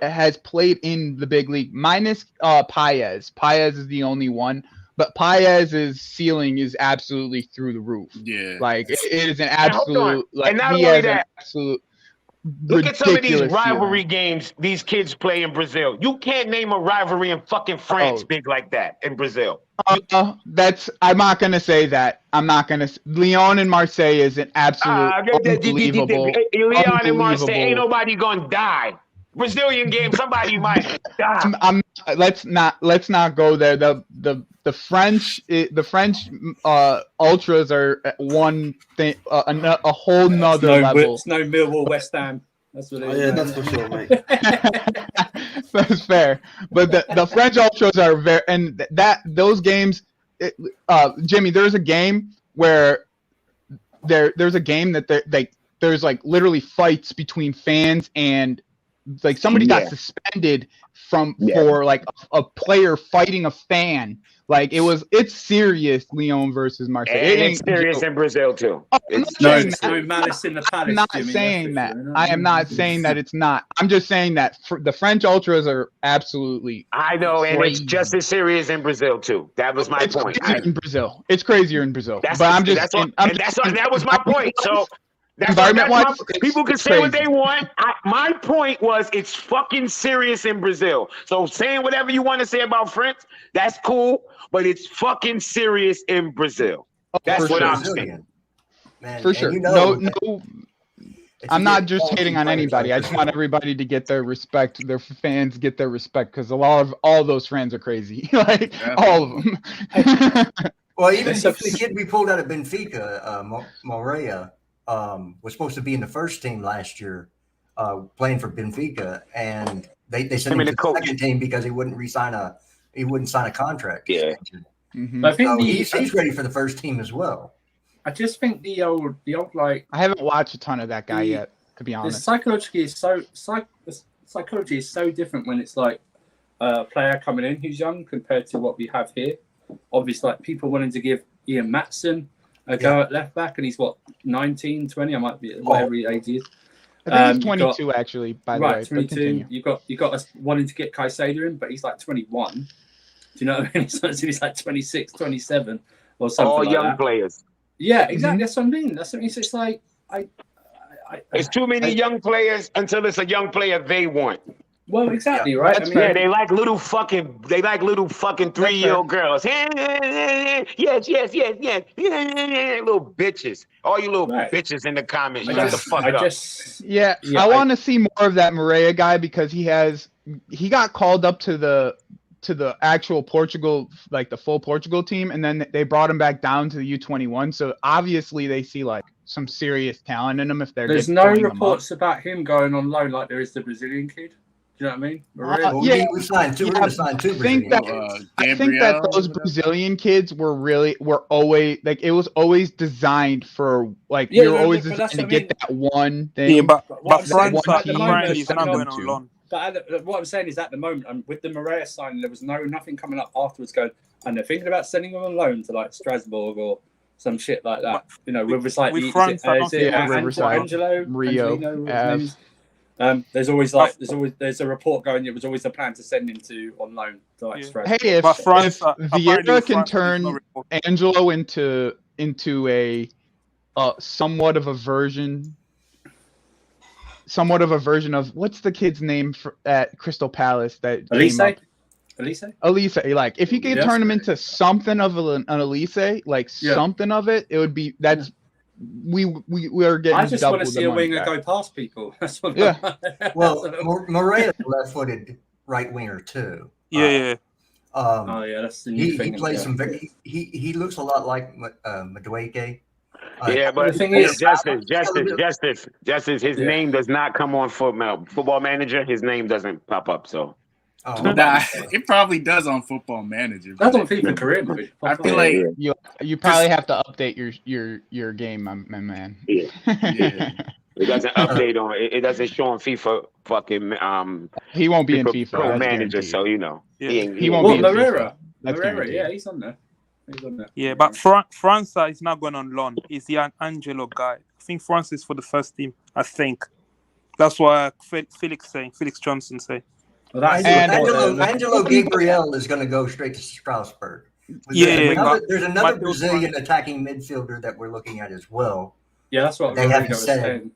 the big league, minus Paez. Paez is the only one, but Paez's ceiling is absolutely through the roof. Yeah, like it is an absolute. Like, and not he only has that, an absolute. Look at some of these rivalry games these kids play in Brazil. You can't name a rivalry in fucking France big like that in Brazil. I'm not gonna say that. I'm not gonna. Lyon and Marseille is an absolute unbelievable. Lyon and Marseille, ain't nobody gonna die. Brazilian game, somebody might die. Let's not go there. The French ultras are one thing, a whole nother level. It's no Millwall, West Ham. That's what it is. Yeah, that's for sure, mate. That's fair. But the French ultras are very, and those games, Jimmy, there's a game where there's a game that there's like literally fights between fans and. Like somebody got suspended for like a player fighting a fan. Like it's serious. Lyon versus Marseille. And it's serious in Brazil too. No malice in the palace. I'm not saying that. I am not saying that it's not. I'm just saying that the French ultras are absolutely. I know, and it's just as serious in Brazil too. That was my point. In Brazil, it's crazier in Brazil. That was my point. So. People can say what they want. My point was it's fucking serious in Brazil. So saying whatever you want to say about France, that's cool, but it's fucking serious in Brazil. That's what I'm saying. Man, for sure. No. I'm not just hating on anybody. I just want everybody to get their respect. Their fans get their respect because all those fans are crazy. Like all of them. Well, even the kid we pulled out of Benfica, Moreira. Was supposed to be in the first team last year, playing for Benfica, and they sent him to the second team because he wouldn't re-sign a he wouldn't sign a contract. Yeah. Mm-hmm. I think he's ready for the first team as well. I just think the old like I haven't watched a ton of that guy yet, to be honest. Psychology is so different when it's like a player coming in who's young compared to what we have here. Obviously, like people wanting to give Ian Matson a go at left back, and he's what 19, 20. I might be whatever age he is. I think he's 22 actually. By the way, 22. You got us wanting to get Caicedo in, but he's like 21. Do you know what I mean? He's like 26, 27 or something. All like young that. players. Yeah, exactly. That's what I mean. That's what I mean. So it's like it's too many young players until it's a young player they want. Well, exactly, right? I mean, they like little fucking 3-year-old girls. Yes. Little bitches. All you little bitches in the comments. Shut the fuck up. I want to see more of that Moreira guy because he got called up to the actual Portugal, like the full Portugal team, and then they brought him back down to the U21. So obviously they see like some serious talent in him. If there's no reports about him going on loan like there is the Brazilian kid. Do you know what I mean? We signed two. We're going to sign two Brazilian kids. I think that those Brazilian kids were always like it was always designed for like we were always designed to get that one thing. Yeah, but apparently he's not going on loan. But what I'm saying is at the moment, with the Moreira signing, there was nothing coming up afterwards going, and they're thinking about sending him on loan to like Strasbourg or some shit like that. You know, with like Angelo, Rio. There's a report going. It was always a plan to send him on loan to like Strasbourg. Hey, if Vieira can turn Angelo into a somewhat of a version of what's the kid's name at Crystal Palace that Elise, like if you could turn him into something of an Elise, like something of it, it would be we are getting. I just want to see a winger go past people. That's what. Well, Moreira's left-footed right winger too. That's the new thing. He plays some. He looks a lot like Madueke. But the thing is, Justice. His name does not come on Football Manager. His name doesn't pop up. So. It probably does on Football Manager. That's on FIFA career. I feel like you probably have to update your game, my man. Yeah. It doesn't update on it. It doesn't show on FIFA. Fucking he won't be in FIFA. Pro Manager, so you know he won't be in Moreira. FIFA. Yeah, he's on there. Yeah, but Franca is not going on loan. He's the Angelo guy. I think Franca is for the first team. I think that's what Felix Johnson say. Well, Angelo Gabriel is going to go straight to Strasbourg. There's another Brazilian attacking midfielder that we're looking at as well. Yeah, that's what they haven't said.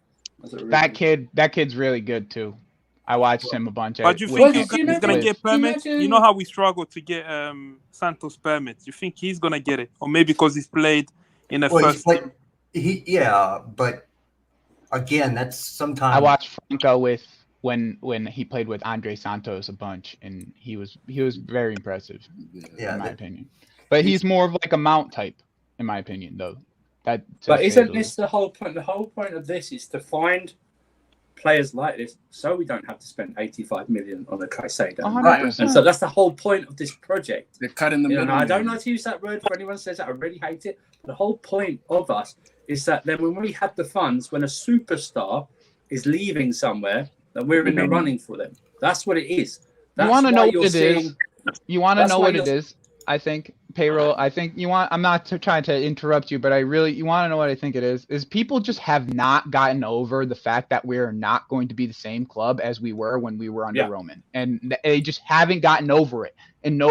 That kid's really good too. I watched him a bunch. But you think he's going to get permits? You know how we struggle to get Santos permits. You think he's going to get it, or maybe because he's played in the first team? But again, that's sometimes I watched Franca when he played with Andre Santos a bunch, and he was very impressive, in my opinion. But he's more of like a Mount type, in my opinion, though. But isn't this the whole point? The whole point of this is to find players like this, so we don't have to spend 85 million on a Caicedo. 100%. And so that's the whole point of this project. They're cutting the middle. I don't like to use that word for anyone who says that. I really hate it. The whole point of us is that then when we have the funds, when a superstar is leaving somewhere, that we're in the running for them. That's what it is. You want to know what it is. You want to know what it is. I think payroll. I think you want. I'm not trying to interrupt you, but you want to know what I think it is. Is people just have not gotten over the fact that we're not going to be the same club as we were when we were under Roman, and they just haven't gotten over it. And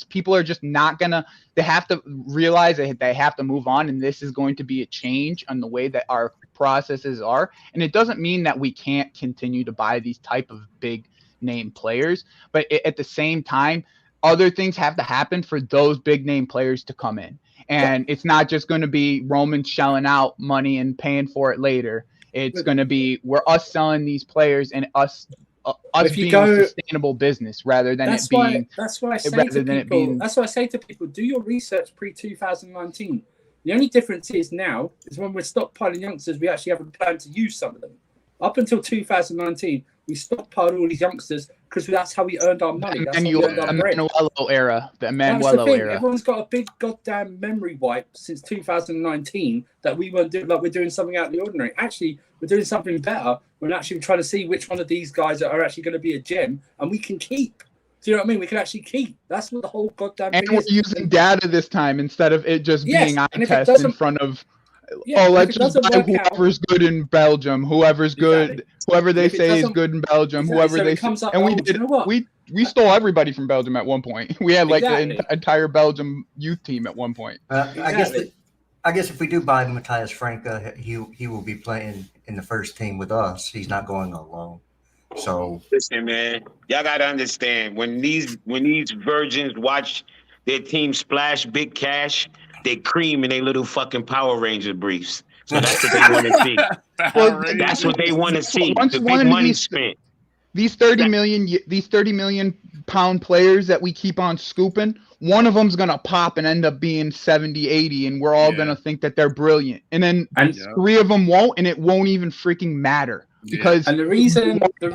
people are just not gonna. They have to realize that they have to move on, and this is going to be a change on the way that our processes are. And it doesn't mean that we can't continue to buy these type of big name players, but at the same time, other things have to happen for those big name players to come in. And it's not just going to be Roman shelling out money and paying for it later. It's going to be us selling these players and us being a sustainable business rather than it being. That's why I say to people, do your research pre-2019. The only difference is now is when we're stockpiling youngsters, we actually have a plan to use some of them. Up until 2019, we stockpiled all these youngsters because that's how we earned our money. That's how we earned our bread. era, the Manuelo That's the thing. era. Everyone's got a big goddamn memory wipe since 2019 that we weren't doing, like we're doing something out of the ordinary. Actually, we're doing something better. We're actually trying to see which one of these guys are actually going to be a gem and we can keep. Do you know what I mean? We can actually keep. That's what the whole goddamn thing is. And we're using data this time instead of it just being eye test in front of. Let's just buy whoever's good in Belgium, whoever's good, whoever they say is good in Belgium, whoever they say. And we did. We stole everybody from Belgium at one point. We had like the entire Belgium youth team at one point. I guess if we do buy Matthias Franca, he will be playing in the first team with us. He's not going alone. So listen, man, y'all gotta understand when these virgins watch their team splash big cash, they cream in their little fucking Power Ranger briefs. So that's what they want to see. That's what they want to see. The big money spent. These 30 million pound players that we keep on scooping, one of them's gonna pop and end up being 70, 80, and we're all gonna think that they're brilliant. And then 3 of them won't, and it won't even freaking matter. Because and the reason they're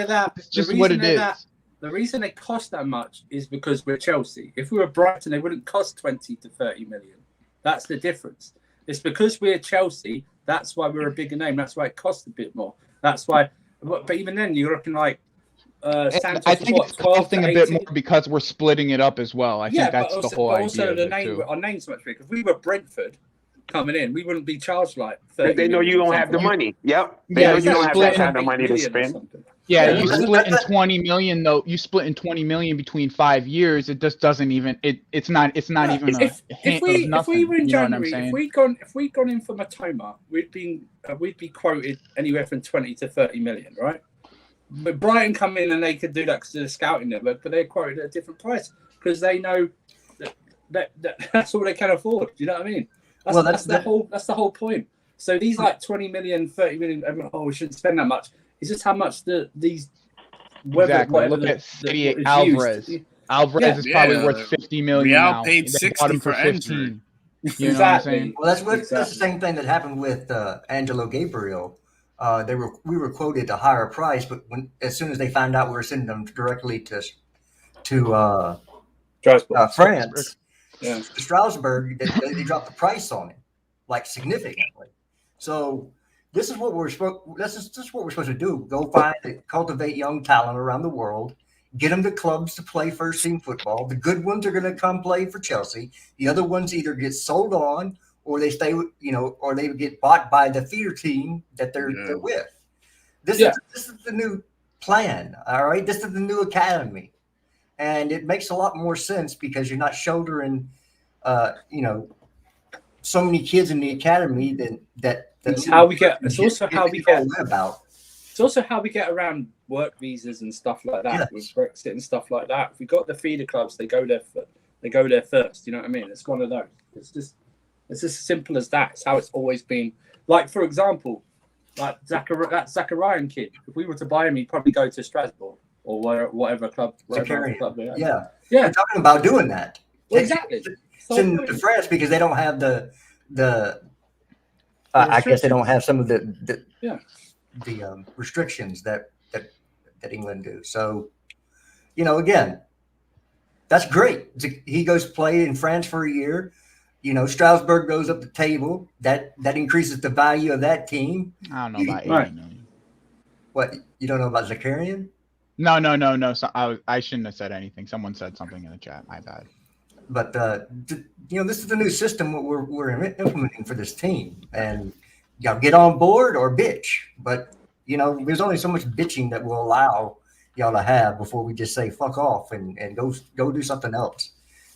that, it's just what it is. The reason they cost that much is because we're Chelsea. If we were Brighton, they wouldn't cost 20 to 30 million. That's the difference. It's because we're Chelsea. That's why we're a bigger name. That's why it costs a bit more. That's why. But even then, you're looking like Santos. I think it's costing a bit more because we're splitting it up as well. I think that's the whole idea. Also, our name's much bigger. If we were Brentford coming in, we wouldn't be charged like 30 they know you don't have the money. Yep. They know you don't have that kind of money to spend. Yeah, you split in 20 million though. You split in 20 million between 5 years. It just doesn't even. It's not even a hint of nothing. If we were in January, if we'd gone in for Matoma, we'd be quoted anywhere from 20 to 30 million, right? But Brighton come in and they could do that because of the scouting network, but they're quoted at a different price because they know that that's all they can afford. Do you know what I mean? That's the whole point. So these like 20 million, 30 million. We shouldn't spend that much. It's just how much these. Look at City Alvarez. Alvarez is probably worth 50 million now. Paid 60 for 15. You know what I'm saying? Well, that's the same thing that happened with Angelo Gabriel. We were quoted a higher price, but as soon as they found out we were sending them directly to France. Yeah. Strasbourg, they dropped the price on it, like significantly. So this is what we're supposed to do. Go cultivate young talent around the world, get them to clubs to play first team football. The good ones are going to come play for Chelsea. The other ones either get sold on or they stay, or they get bought by the feeder team that they're with. This is the new plan. All right, this is the new academy. And it makes a lot more sense because you're not shouldering, so many kids in the academy It's how we get. It's also how we get about. It's also how we get around work visas and stuff like that with Brexit and stuff like that. If we got the feeder clubs, they go there first. You know what I mean? It's one of those. It's just as simple as that. It's how it's always been. Like for example, like that Zacharian kid. If we were to buy him, he'd probably go to Strasbourg or whatever club. Yeah. We're talking about doing that. Well, exactly. Send them to France because they don't have the I guess they don't have some of the restrictions that England do. So, again, that's great. He goes play in France for a year. Strasbourg goes up the table. That increases the value of that team. I don't know about 80 million. What, you don't know about Zakarian? No. So I shouldn't have said anything. Someone said something in the chat. My bad. But this is the new system we're implementing for this team, and get on board or bitch. But there's only so much bitching that we'll allow y'all to have before we just say fuck off and go do something else.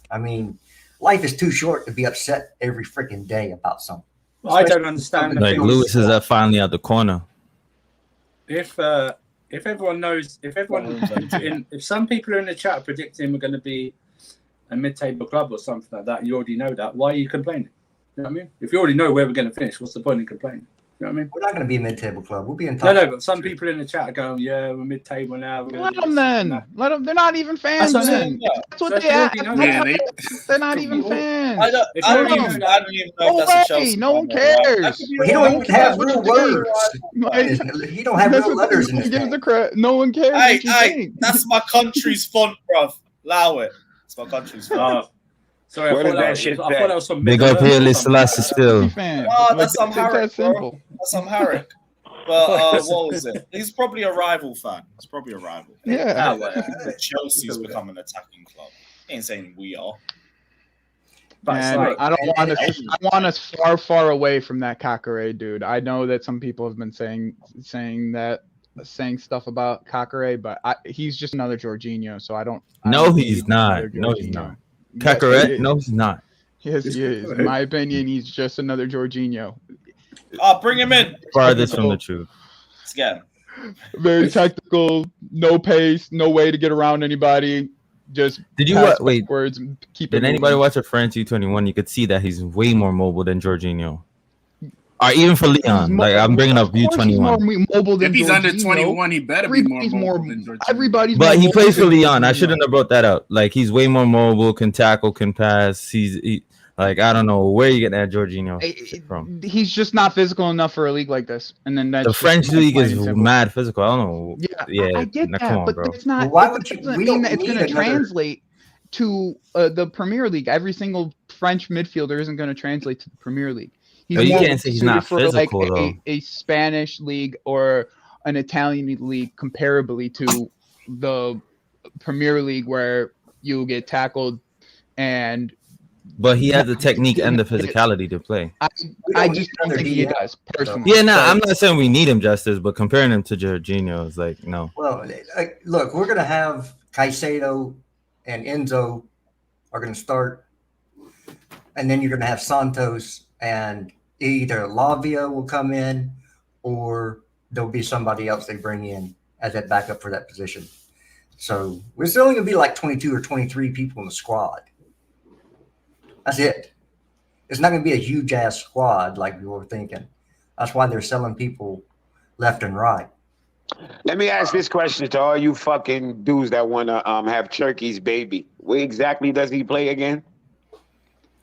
I mean, life is too short to be upset every freaking day about something. I don't understand. Like Lewis is finally at the corner. If everyone knows, if some people are in the chat predicting we're going to be a mid-table club or something like that, you already know that. Why are you complaining? You know what I mean? If you already know where we're going to finish, what's the point in complaining? You know what I mean? We're not going to be a mid-table club. We'll be in top. No, but some people in the chat are going, "Yeah, we're mid-table now." Let them then. Let them. They're not even fans. Then. That's what they are. They're not even fans. I don't even know if that's a Chelsea. No one cares. He don't even have real words. He don't have real letters in his name. No one cares. Hey, that's my country's font, bruv. Allow it. It's my country's font. Sorry, I thought that was some big up here, Lassie still. That's some Harrick, bro. That's some Harrick. But what was it? He's probably a rival fan. He's probably a rival. Yeah. Chelsea's become an attacking club. He ain't saying we are. And I don't want us. I want us far, far away from that Kakare dude. I know that some people have been saying stuff about Kakare, but he's just another Jorginho. So I don't. No, he's not. No, he's not. Kakare? No, he's not. Yes, he is. In my opinion, he's just another Jorginho. Bring him in. Farthest from the truth. Let's get him. Very technical, no pace, no way to get around anybody. Just did anybody watch a France U21? You could see that he's way more mobile than Jorginho. Or even for Leon, I'm bringing up U21. If he's under 21, he better be more mobile than Jorginho. Everybody's but he plays for Leon. I shouldn't have brought that up. Like, he's way more mobile, can tackle, can pass. I don't know where you get that Jorginho from. He's just not physical enough for a league like this. And then the French league is mad physical. I don't know. Yeah, I get that, come on, but bro. it's not. Why would you? It's going to translate to the Premier League. Every single French midfielder isn't going to translate to the Premier League. You can't say he's not physical, though. A Spanish league or an Italian league comparably to the Premier League, where you'll get tackled and. But he has the technique and the physicality to play. I just don't think he does, personally. Yeah, no, I'm not saying we need him, Justice, but comparing him to Jorginho is like, no. Well, look, we're going to have Caicedo and Enzo are going to start. And then you're going to have Santos, and either Lavia will come in or there'll be somebody else they bring in as that backup for that position. So we're still only going to be like 22 or 23 people in the squad. That's it. It's not going to be a huge ass squad like we were thinking. That's why they're selling people left and right. Let me ask this question to all you fucking dudes that want to have Cherky's baby. Where exactly does he play again?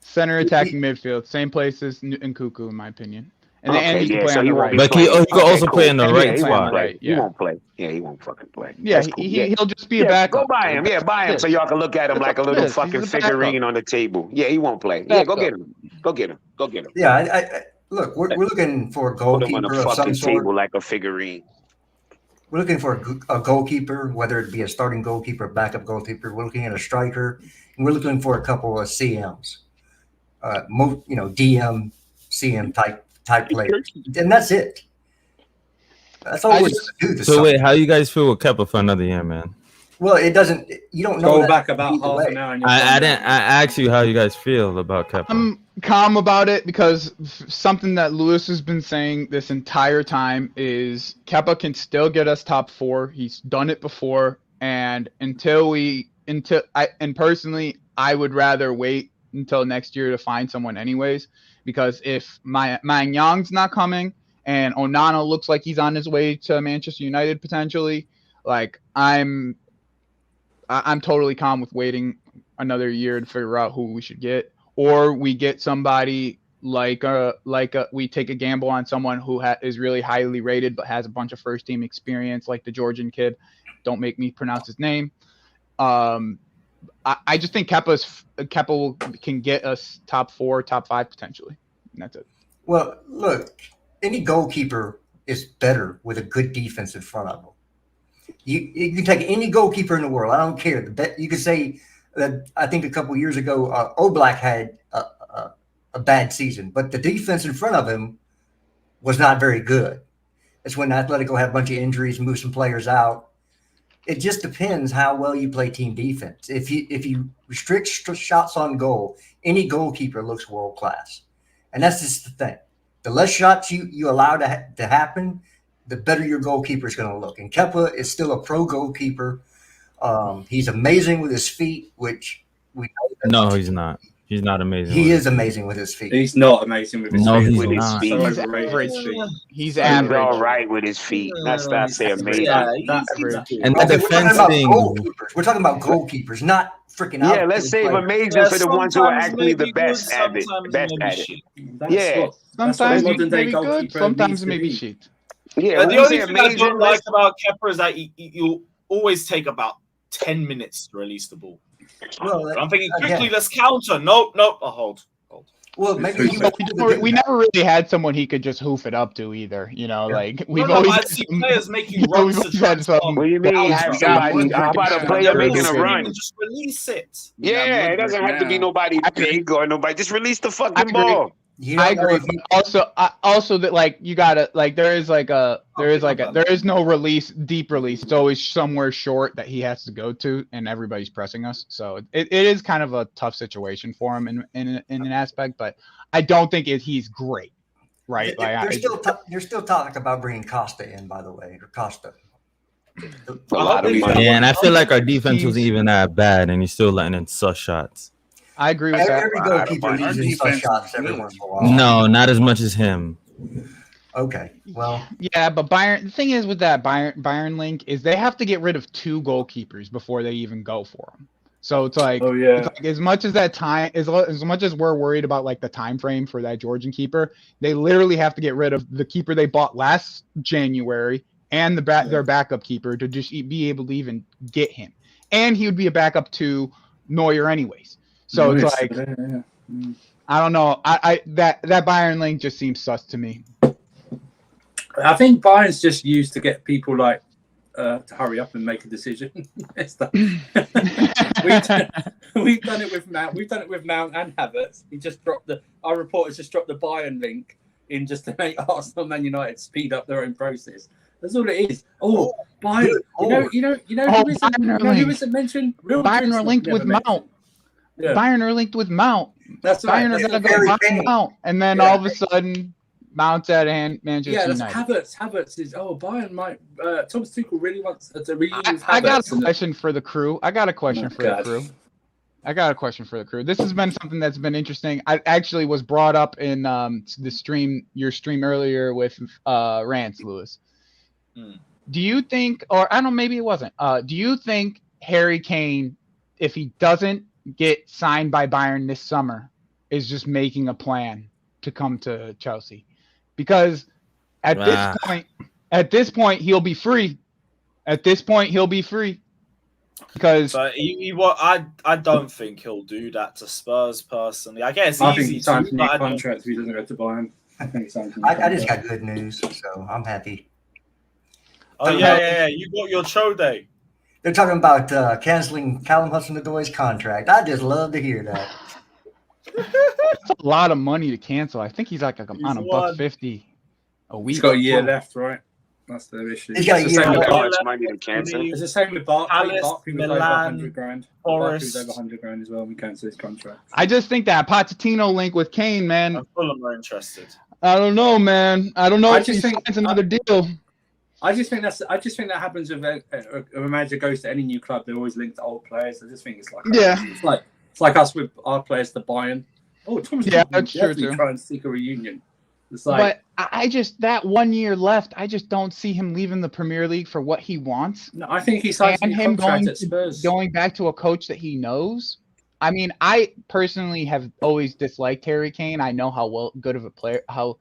Center attacking midfield, same place as Nkuku, in my opinion. And he can play on the right. But he could also play in the right spot. He won't play. Yeah, he won't fucking play. Yeah, he'll just be a backup. Go buy him. Yeah, buy him so y'all can look at him like a little fucking figurine on the table. Yeah, he won't play. Yeah, go get him. Go get him. Yeah, look, we're looking for a goalkeeper Put him on a fucking table like a figurine. We're looking for a goalkeeper, whether it be a starting goalkeeper, backup goalkeeper. We're looking at a striker, and we're looking for a couple of CMs. DM, CM type players, and that's it. That's all we're do. So wait, how you guys feel with Kepa for another year, man? Well, it doesn't. You don't know. Go back about half an hour. I asked you how you guys feel about Kepa. I'm calm about it because something that Lewis has been saying this entire time is Kepa can still get us top 4. He's done it before, and personally, I would rather wait until next year to find someone anyways, because if Maignan not coming and Onana looks like he's on his way to Manchester United potentially, like I'm totally calm with waiting another year to figure out who we should get, or we get somebody we take a gamble on someone who is really highly rated but has a bunch of first team experience, like the Georgian kid. Don't make me pronounce his name. I just think Kepa can get us top 4, top 5 potentially. And that's it. Well, look, any goalkeeper is better with a good defense in front of him. You can take any goalkeeper in the world. I don't care. You could say that I think a couple years ago, Oblak had a bad season, but the defense in front of him was not very good. It's when Atletico had a bunch of injuries, moved some players out. It just depends how well you play team defense. If you restrict shots on goal, any goalkeeper looks world class, and that's just the thing. The less shots you allow to happen, the better your goalkeeper is going to look. And Kepa is still a pro goalkeeper. He's amazing with his feet, which we know. No, he's not. He's not amazing. He is amazing with his feet. He's not amazing with his feet. No, he's with his not. feet. He's average. He's He's average. all right with his feet. Let's not say amazing. Average. And the defense thing. We're talking about goalkeepers, not freaking out. Yeah, let's save amazing for the ones who are actually the best at it. Best at it. Yeah. Sometimes he may be good, sometimes maybe shit. Yeah, the only thing I don't like about Kepa is that you always take about 10 minutes to release the ball. Well, I'm thinking quickly, let's counter. Nope, I'll hold. Well, maybe we never really had someone he could just hoof it up to either. You know, like we've I'd always see players making runs to had some. What do you mean? How about a player making a run? Just release it. Yeah, it doesn't have to be nobody big or nobody. Just release the fucking ball. I agree. Also that like you gotta like there is no deep release. It's always somewhere short that he has to go to, and everybody's pressing us. So it is kind of a tough situation for him in an aspect, but I don't think he's great. Right? You're still talking about bringing Costa in, by the way, or Costa. A lot of money. Yeah, and I feel like our defense wasn't even that bad, and he's still letting in sus shots. I agree with that. Every goalkeeper needs sus shots every once in a while. No, not as much as him. Okay, well. Yeah, but Bayern. The thing is with that Bayern link is they have to get rid of 2 goalkeepers before they even go for them. So it's like, it's like as much as as much as we're worried about like the time frame for that Georgian keeper, they literally have to get rid of the keeper they bought last January and their backup keeper to just be able to even get him, and he would be a backup to Neuer anyways. So it's like, I don't know. That Bayern link just seems sus to me. I think Bayern's just used to get people like to hurry up and make a decision. We've done it with Mount. We've done it with Mount and Havertz. Our reporters just dropped the Bayern link in just to make Arsenal, Man United speed up their own process. That's all it is. Oh, Bayern. You know who isn't mentioned? Bayern are linked with Mount. Yeah. Bayern are linked with Mount. That's right. Bayern are going to go buy Mount. And then all of a sudden, Mount's at hand, Manchester United. Havertz is, Bayern might, Thomas Tuchel really wants to reuse Havertz. I got a question for the crew. This has been something that's been interesting. I actually was brought up in your stream earlier with Rance, Lewis. Do you think, or I don't know, maybe it wasn't. Do you think Harry Kane, if he doesn't get signed by Bayern this summer, is just making a plan to come to Chelsea? Because at this point he'll be free. Because I don't think he'll do that to Spurs personally. I guess I think he signs a new contract if he doesn't go to Bayern. I just got good news, so I'm happy. Oh yeah. You got your show day. They're talking about canceling Callum Hudson-Odoi's contract. I just love to hear that. That's a lot of money to cancel. I think he's on $150 a week. He's got a year left, right? That's the issue. He's got a year left. How much money to cancel? It's the same with Barkley. Barkley was over 100 grand. Forest. Barkley was over 100 grand as well. We cancel his contract. I just think that Pochettino link with Kane, man. I'm full of more interested. I don't know, man. I don't know if he signs another deal. I just think that happens with a manager goes to any new club. They're always linked to old players. I just think it's like us with our players to Bayern. Oh, Thomas, that's true too. Try and seek a reunion. It's like, but I just that 1 year left. I just don't see him leaving the Premier League for what he wants. No, I think he signs a contract at Spurs. Going back to a coach that he knows. I mean, I personally have always disliked Harry Kane. I know how good of a player, how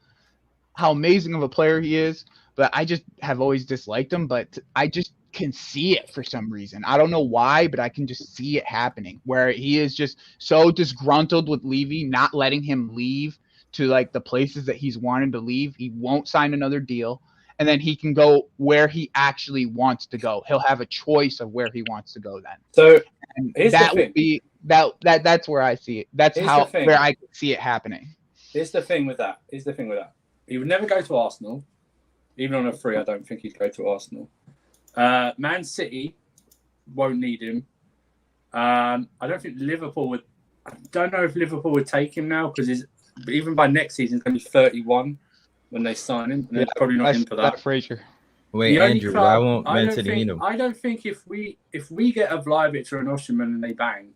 amazing of a player he is. But I just have always disliked him. But I just can see it for some reason. I don't know why, but I can just see it happening where he is just so disgruntled with Levy, not letting him leave to like the places that he's wanted to leave. He won't sign another deal. And then he can go where he actually wants to go. He'll have a choice of where he wants to go then. So that would be that's where I see it. That's where I can see it happening. Here's the thing with that. He would never go to Arsenal. Even on a free, I don't think he'd go to Arsenal. Man City won't need him. I don't think Liverpool would. I don't know if Liverpool would take him now because even by next season he's going to be 31 when they sign him, and they're probably not in for that. Fraser. Wait, Andrew, why won't Man City need him? I don't think if we get a Vlahovic or an Osimhen and they bang,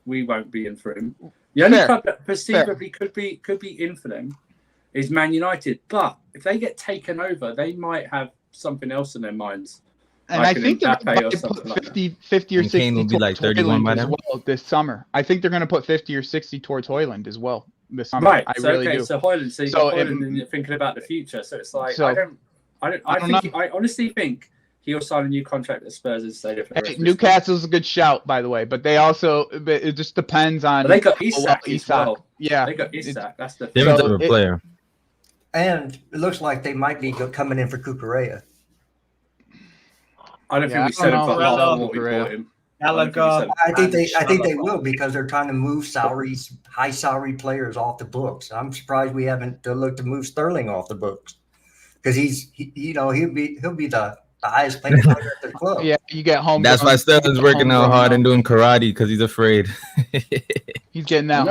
we won't be in for him. The only club that perceivably could be in for them is Man United. But if they get taken over, they might have something else in their minds. And like I think they're going to put 50 or 60 will be like 31 by as then. well this summer. I think they're going to put 50 or 60 towards Højlund as well this summer. Right. I So really do. so Højlund, so you got Højlund and you're thinking about the future. So it's like I honestly think he'll sign a new contract at Spurs and stay there for the rest of Newcastle's a good shout, by the way, but they also it just depends on. But they got Isak as well. Yeah, they got Isak. That's the different type of player. And it looks like they might be coming in for Cucurella. I don't think we said him for half of what we bought him. I think they will because they're trying to move high salary players off the books. I'm surprised we haven't looked to move Sterling off the books because he'll be the highest paid player at the club. Yeah, you get home. That's why Sterling's working out hard and doing karate because he's afraid. He's getting out.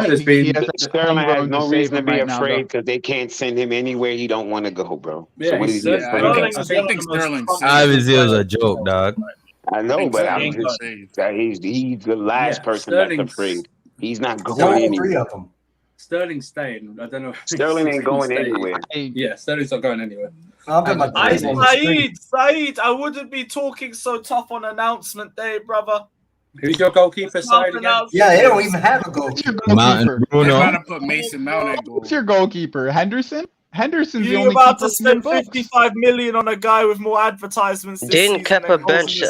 Sterling has no reason to be afraid because they can't send him anywhere he don't want to go, bro. Yeah, so what is he afraid of? I think Sterling's obviously it was a joke, dog. I know, but I'm just he's the last person that's afraid. He's not going anywhere. Sterling's staying. I don't know. Sterling ain't going anywhere. Yeah, Sterling's not going anywhere. Said, I wouldn't be talking so tough on announcement day, brother. Who's your goalkeeper side again? Yeah, they don't even have a goalkeeper. Mountain Bruno. They're trying to put Mason Mount at goal. What's your goalkeeper? Henderson? Henderson's the You're only about to spend 55 million on a guy with more advertisements. Didn't Kepa bench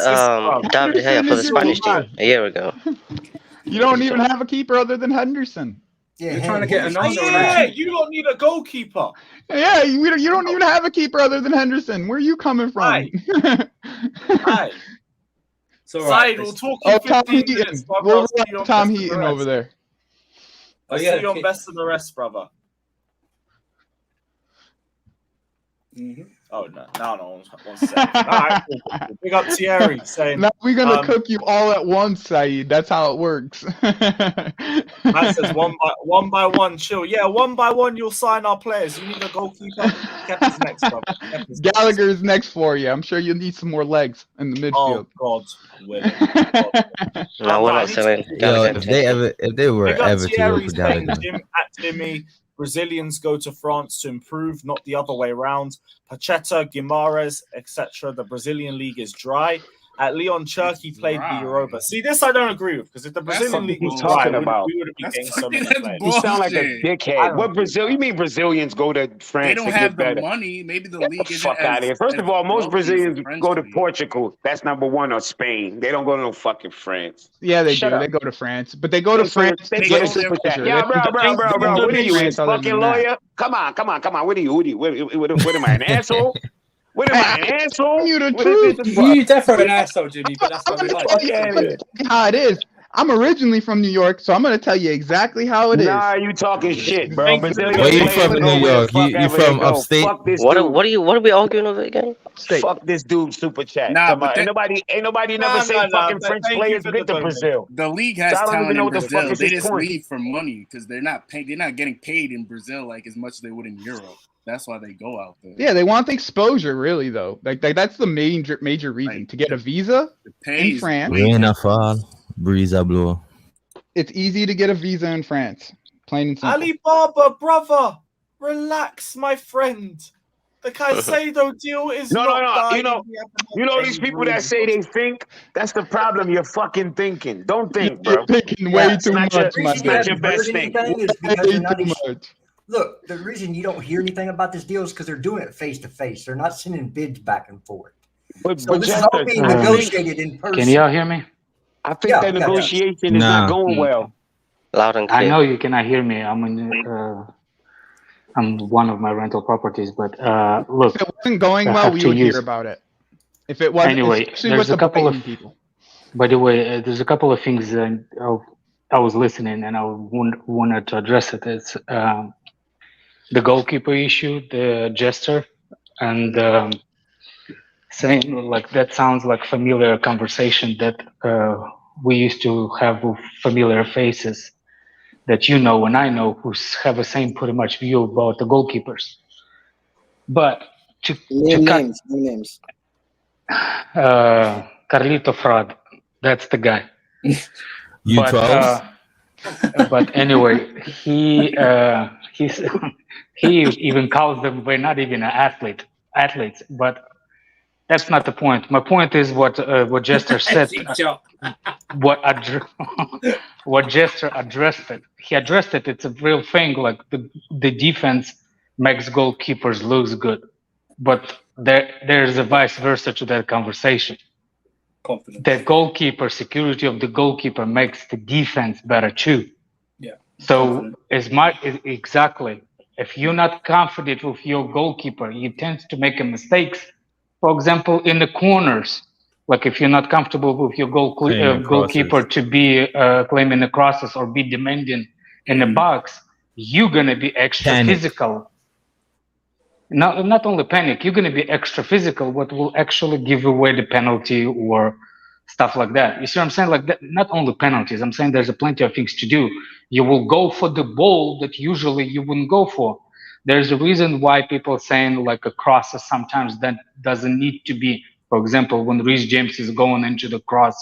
David De Gea for the Spanish team a year ago? You don't even have a keeper other than Henderson. Yeah, you're trying to get another. Yeah, you don't need a goalkeeper. Yeah, you don't even have a keeper other than Henderson. Where are you coming from? Right. So right, we'll talk in 15 minutes. We'll have Tom Heaton over there. I'll see you on Best of the Rest, brother. Mm-hmm. Oh no, one second. All right, big up Thierry saying. Now we're gonna cook you all at once, Saeed. That's how it works. Matt says one by one, chill. Yeah, one by one, you'll sign our players. You need a goalkeeper. Kepa's next, brother. Gallagher's next for you. I'm sure you'll need some more legs in the midfield. Oh God, no, we're not selling. If they were ever to go for Gallagher. Jimmy. Brazilians go to France to improve, not the other way around. Pochettino, Guimarães, etc. The Brazilian league is dry. At Leon Cherky played the Europa. See, this I don't agree with because if the Brazilian league was dry, we would have been getting so many players. You sound like a dickhead. What Brazil? You mean Brazilians go to France? They don't have the money. Maybe the league is fuck out of here. First of all, most Brazilians go to Portugal. That's number one, or Spain. They don't go to no fucking France. Yeah, they do. They go to France, but they go to France. They get a super chat. Yeah, bro. What are you, a fucking lawyer? Come on. What are you? What am I, an asshole? What am I, an asshole? You the truth. You definitely an asshole, Jimmy, but that's what we like. How it is. I'm originally from New York, so I'm going to tell you exactly how it is. Nah, you talking shit, bro. Where you from in New York? You from upstate? What are we arguing over again? Fuck this dude, super chat. Nah, but ain't nobody never say fucking French players been to Brazil. The league has talent in Brazil. They just leave for money because they're not getting paid in Brazil like as much as they would in Europe. That's why they go out there. Yeah, they want the exposure, really, though. Like that's the major reason to get a visa in France. Breeza blow. It's easy to get a visa in France. Plain and simple. Alibaba, brother, relax, my friend. The Caicedo deal is no. You know these people that say they think. That's the problem. You're fucking thinking. Don't think, bro. You're thinking way too much. It's not your best thing. Look, the reason you don't hear anything about this deal is because they're doing it face to face. They're not sending bids back and forth. So this is all being negotiated in person. Can y'all hear me? I think the negotiation is not going well. Loud and clear. I know you cannot hear me. I'm one of my rental properties, but look. If it wasn't going well, we would hear about it. If it wasn't, anyway, there's a couple of people. By the way, there's a couple of things I was listening and I wanted to address it. It's the goalkeeper issue, the gesture, and saying like that sounds like familiar conversation that we used to have with familiar faces that you know and I know who have the same pretty much view about the goalkeepers. But names. Carlito Fraud, that's the guy. U12? But anyway, he even calls them, we're not even athletes, but that's not the point. My point is what Jester said. What Jester addressed it. He addressed it. It's a real thing. Like the defense makes goalkeepers look good, but there's a vice versa to that conversation. Confidence. The goalkeeper, security of the goalkeeper makes the defense better too. Yeah. So exactly. If you're not confident with your goalkeeper, you tend to make mistakes. For example, in the corners, like if you're not comfortable with your goalkeeper to be claiming the crosses or be demanding in the box, you're gonna be extra physical. Not only panic, you're gonna be extra physical, what will actually give away the penalty or stuff like that. You see what I'm saying? Like that, not only penalties. I'm saying there's plenty of things to do. You will go for the ball that usually you wouldn't go for. There's a reason why people are saying like a crosser sometimes that doesn't need to be. For example, when Reece James is going into the cross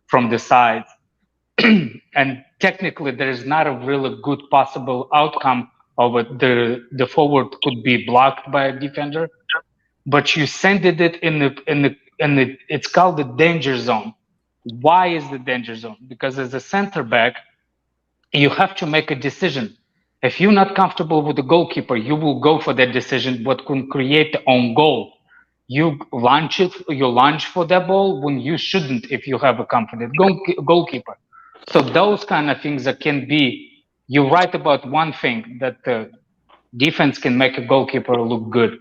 from the side, and technically there is not a really good possible outcome of it. The forward could be blocked by a defender, but you send it in the it's called the danger zone. Why is the danger zone? Because as a center back, you have to make a decision. If you're not comfortable with the goalkeeper, you will go for that decision, what can create the own goal. You launch for that ball when you shouldn't if you have a confident goalkeeper. So those kind of things that can be, you're right about one thing, that the defense can make a goalkeeper look good,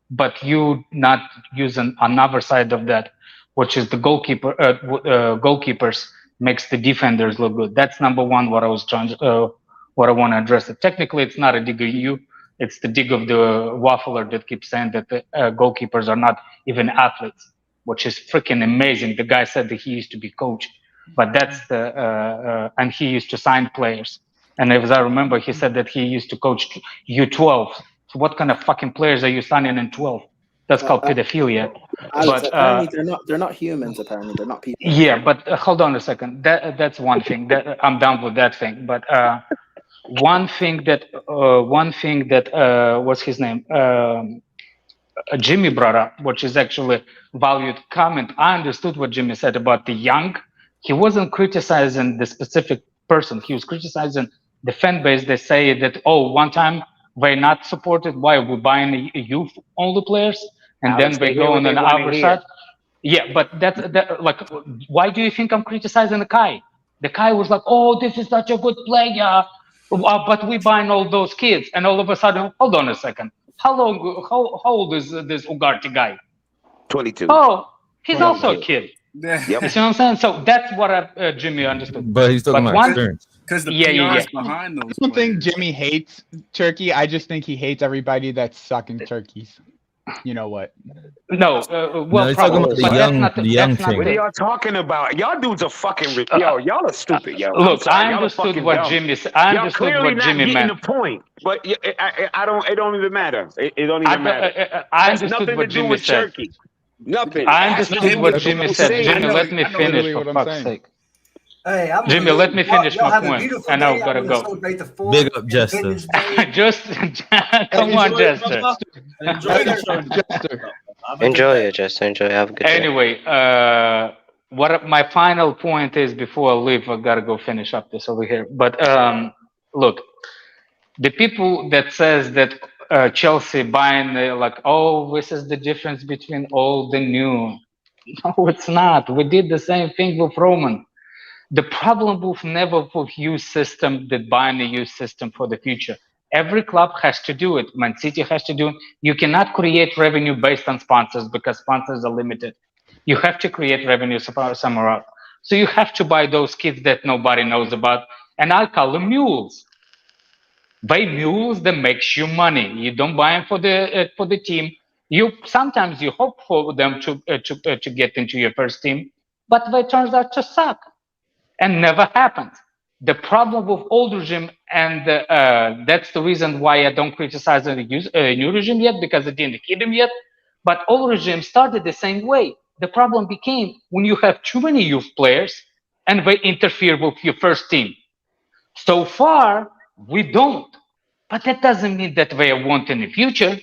but you not using another side of that, which is the goalkeepers makes the defenders look good. That's number one, what I was trying to, what I want to address. It. Technically, it's not a dig of you, it's the dig of the waffler that keeps saying that the goalkeepers are not even athletes, which is freaking amazing. The guy said that he used to be coach, but that's the, and he used to sign players. And as I remember, he said that he used to coach U12. So what kind of fucking players are you signing in 12? That's called pedophilia. Alex, but apparently they're not humans. Apparently they're not people. Yeah, but hold on a second. That's one thing. That I'm done with that thing. But one thing that what's his name? Jimmy brought up, which is actually valued comment. I understood what Jimmy said about the young. He wasn't criticizing the specific person. He was criticizing the fan base. They say that, oh, one time we're not supported. Why we're buying youth only players, and Alex, then we go on the other side. Yeah, but that's like, why do you think I'm criticizing the Kai? The Kai was like, oh, this is such a good player, but we buying all those kids, and all of a sudden, hold on a second. How old is this Ugarte guy? 22. Oh, he's also a kid. Yep. You see what I'm saying? So that's what Jimmy understood. But he's talking about experience. Because the PR is behind those. I don't think Jimmy hates Turkey. I just think he hates everybody that's sucking turkeys. You know what? No, well, probably. The young thing. What are y'all talking about? Y'all dudes are fucking y'all are stupid, yo. Look, I understood what Jimmy said. I understood what Jimmy meant. The point, but I don't. It don't even matter. It don't even matter. I understood what Jimmy said. Turkey. Nothing. I understood what Jimmy said. Jimmy, let me finish, for fuck's sake. Hey, Jimmy, let me finish my point, and I've got to go. Big up, Jester. Come on, Jester. Enjoy it, Jester. Enjoy. Have a good day. Anyway, what my final point is before I leave, I gotta go finish up this over here. But look, the people that says that Chelsea buying like, oh, this is the difference between old and new. No, it's not. We did the same thing with Roman. The problem with never with youth system that buying a youth system for the future. Every club has to do it. Man City has to do it. You cannot create revenue based on sponsors because sponsors are limited. You have to create revenue somewhere else. So you have to buy those kids that nobody knows about, and I call them mules. Buy mules that makes you money. You don't buy them for the team. You sometimes you hope for them to get into your first team, but they turns out to suck. And never happened. The problem with old regime, and that's the reason why I don't criticize the new regime yet, because I didn't hit him yet. But old regime started the same way. The problem became when you have too many youth players and they interfere with your first team. So far, we don't. But that doesn't mean that they won't in the future.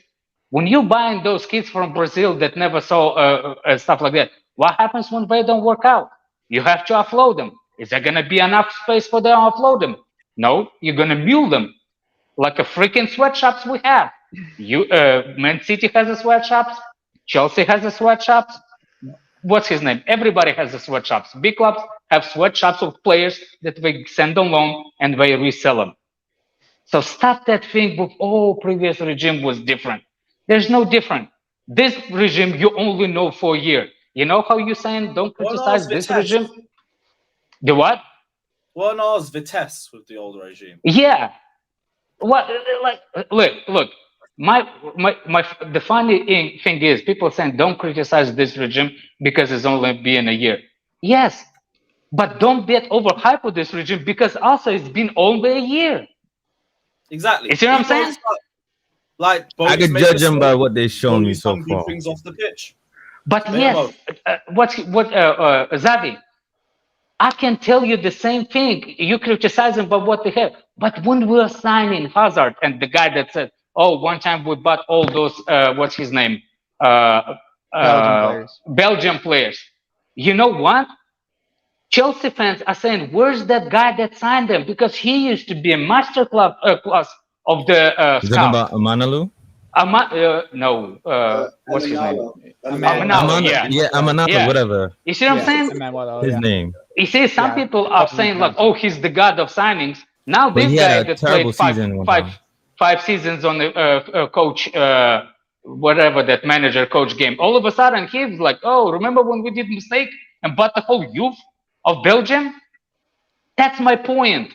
When you're buying those kids from Brazil that never saw stuff like that, what happens when they don't work out? You have to offload them. Is there going to be enough space for them to offload them? No, you're going to mule them like a freaking sweatshops we have. Man City has a sweatshops. Chelsea has a sweatshops. What's his name? Everybody has a sweatshops. Big clubs have sweatshops of players that they send on loan and they resell them. So stop that thing with, previous regime was different. There's no different. This regime, you only know for a year. You know how you're saying don't criticize this regime? The what? Well, no, it's Vitesse with the old regime. Yeah. What? Like, look. The funny thing is, people saying don't criticize this regime because it's only been a year. Yes, but don't get overhyped with this regime because also it's been only a year. Exactly. You see what I'm saying? Like I could judge them by what they've shown me so far. Things off the pitch. But yes, Xavi, I can tell you the same thing. You criticize them about what they have. But when we're signing Hazard and the guy that said, one time we bought all those, what's his name? Belgian players. You know what? Chelsea fans are saying, where's that guy that signed them? Because he used to be a master class of the Is that about Amanalu? No. What's his name? Amanalu, whatever. You see what I'm saying? His name. You see, some people are saying like, he's the god of signings. Now this guy that played five seasons on the coach, whatever that manager coach game, all of a sudden he's like, remember when we did mistake and bought the whole youth of Belgium? That's my point.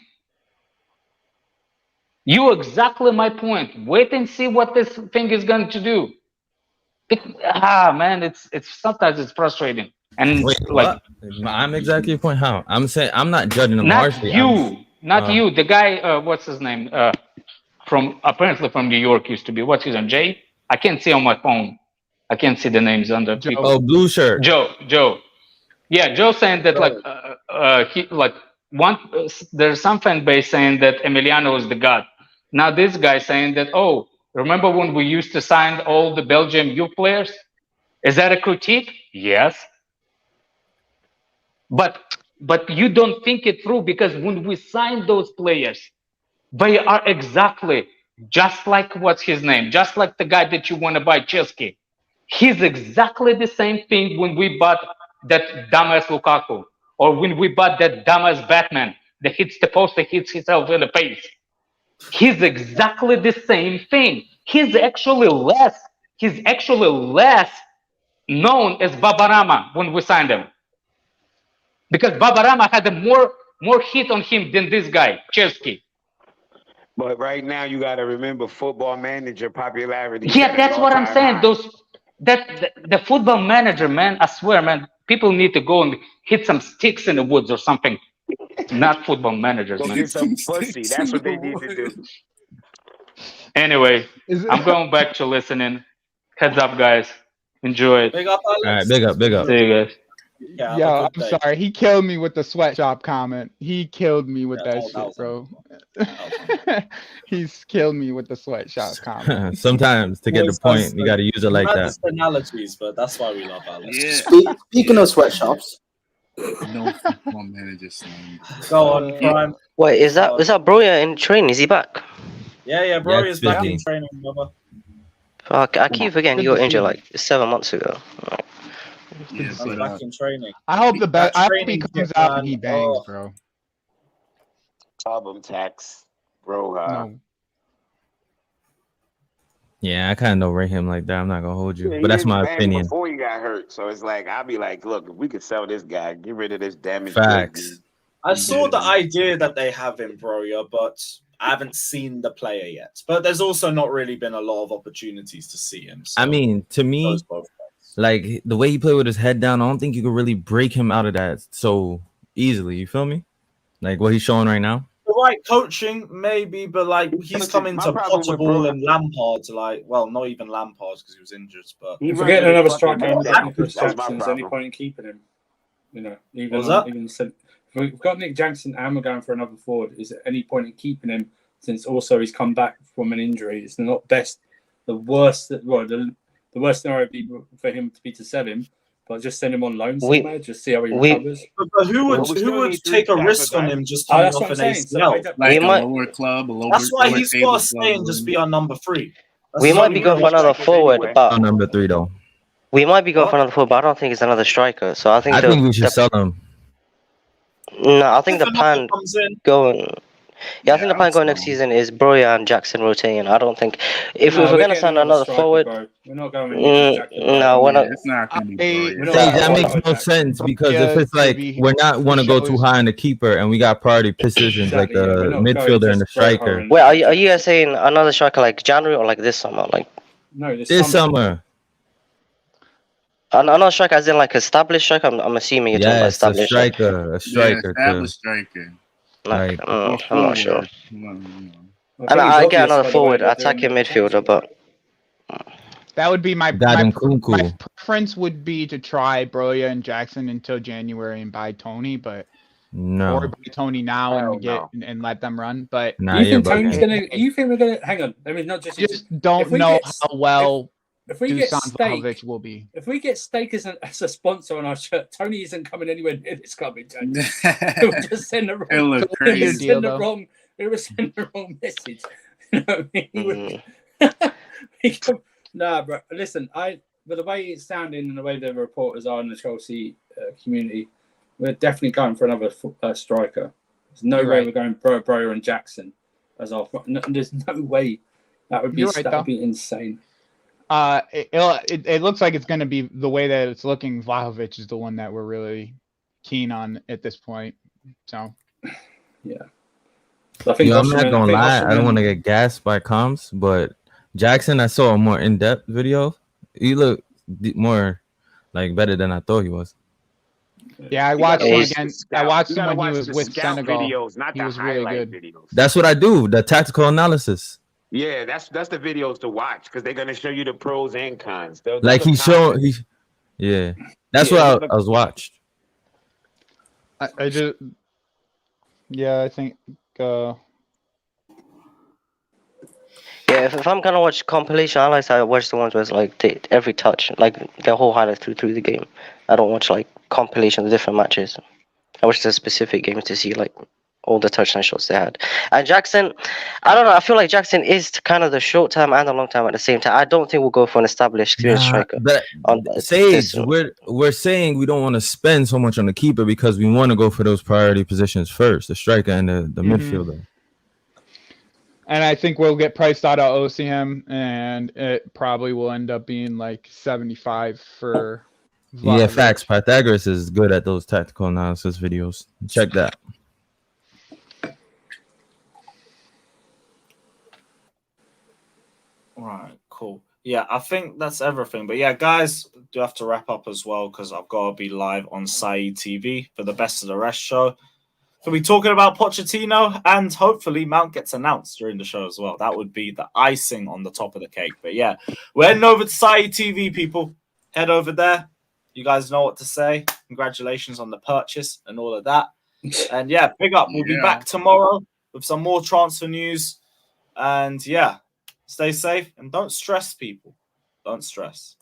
You exactly my point. Wait and see what this thing is going to do. Man, it's sometimes it's frustrating. And I'm exactly your point. How I'm saying I'm not judging them harshly. Not you. The guy, what's his name? Apparently from New York used to be. What's his name? Jay? I can't see on my phone. I can't see the names under people. Oh, blue shirt. Joe. Yeah, Joe saying that there's some fan base saying that Emiliano is the god. Now this guy saying that, remember when we used to sign all the Belgian youth players? Is that a critique? Yes. But you don't think it through because when we sign those players, they are exactly just like what's his name? Just like the guy that you want to buy, Chelsea. He's exactly the same thing when we bought that dumbass Lukaku, or when we bought that dumbass Batman that hits the post and hits himself in the face. He's exactly the same thing. He's actually less known as Babarama when we signed him. Because Babarama had more hit on him than this guy, Chelsea. But right now you got to remember Football Manager popularity. Yeah, that's what I'm saying. The Football Manager, man, I swear, man, people need to go and hit some sticks in the woods or something. Not Football Managers, man. Get some pussy. That's what they need to do. Anyway, I'm going back to listening. Heads up, guys. Enjoy it. Big up, Alex. All right, big up. See you guys. Yeah, yo, I'm sorry. He killed me with the sweatshop comment. He killed me with that shit, bro. He's killed me with the sweatshop comment. Sometimes to get the point, you got to use it like that. Analogies, but that's why we love Alex. Yeah. Speaking of sweatshops, no Football Manager. Go on, Prime. Wait, is that Broya in training? Is he back? Yeah, Broya is back in training, brother. I keep forgetting you were injured like 7 months ago. Yeah, back in training. I hope the best. I hope he comes out and he bangs, bro. Album tax, bro. No. Yeah, I kind of don't rate him like that. I'm not gonna hold you, but that's my opinion. Before he got hurt, so it's like I'll be like, look, if we could sell this guy, get rid of this damage. Facts. I saw the idea that they have in Broya, but I haven't seen the player yet. But there's also not really been a lot of opportunities to see him. So I mean, to me, like the way he played with his head down, I don't think you could really break him out of that so easily. You feel me? Like what he's showing right now. The right coaching, maybe, but like he's coming to Pochettino and Lampard. Like, well, not even Lampard because he was injured. But you're forgetting another striker. Nicholas Jackson. Is any point in keeping him? You know, even if we've got Nick Jackson and we're going for another forward, is there any point in keeping him since also he's come back from an injury? It's not best. The worst scenario would be for him to be to sell him, but just send him on loan somewhere, just see how he recovers. But who would take a risk on him just coming off an ACL? Like a lower club, That's why he's got to stay and just be on number 3. We might be going for another forward, but number 3 though. We might be going for another forward, but I don't think it's another striker. So I think we should sell him. No, I think the plan going. Yeah, I think the plan going next season is Broya and Jackson rotating. I don't think if we're going to sign another forward, we're not going. No, we're not. It's not going to be. That makes no sense because if it's like we're not want to go too high on the keeper and we got priority positions like the midfielder and the striker. Wait, are you guys saying another striker like January or like this summer? Like no, this summer. Another striker, as in like established striker. I'm assuming you're talking about established. A striker. Established striker. Like, I'm not sure. And I get another forward, attacking midfielder, but that would be my preference would be to try Broya and Jackson until January and buy Tony, but or buy Tony now and and let them run. But you think Tony's gonna? You think we're gonna? Hang on, I mean, not just don't know how well. If we get Steak, will be. If we get Steak as a sponsor on our shirt, Tony isn't coming anywhere near this club in January. It would just send the wrong. It would send the wrong message. You know what I mean? Nah, bro. Listen, but the way it's sounding and the way the reporters are in the Chelsea community, we're definitely going for another striker. There's no way we're going Broya and Jackson as our. There's no way that would be that'd be insane. It looks like it's going to be the way that it's looking. Vlahovic is the one that we're really keen on at this point. So, yeah. So I'm not gonna lie. I don't want to get gassed by comms, but Jackson, I saw a more in-depth video. He looked more like better than I thought he was. Yeah, I watched him again. I watched him when he was with Senegal. Videos, not he was really good. Videos. That's what I do. The tactical analysis. Yeah, that's the videos to watch because they're gonna show you the pros and cons. Like he showed, that's what I was watched. I think. Yeah, if I'm gonna watch compilation highlights, I watch the ones where it's like every touch, like the whole highlight through the game. I don't watch like compilations of different matches. I watch the specific games to see like all the touchdown shots they had. And Jackson, I don't know. I feel like Jackson is kind of the short term and the long term at the same time. I don't think we'll go for an established experienced striker. But Savić, we're saying we don't want to spend so much on the keeper because we want to go for those priority positions first, the striker and the midfielder. And I think we'll get priced out of OCM, and it probably will end up being like 75 for. Yeah, facts. Pythagoras is good at those tactical analysis videos. Check that. All right, cool. Yeah, I think that's everything. But yeah, guys, do have to wrap up as well because I've got to be live on Saeed TV for the Best of the Rest show. We'll be talking about Pochettino, and hopefully Mount gets announced during the show as well. That would be the icing on the top of the cake. But yeah, we're heading over to Saeed TV, people. Head over there. You guys know what to say. Congratulations on the purchase and all of that. And yeah, big up. We'll be back tomorrow with some more transfer news. And yeah, stay safe and don't stress, people. Don't stress.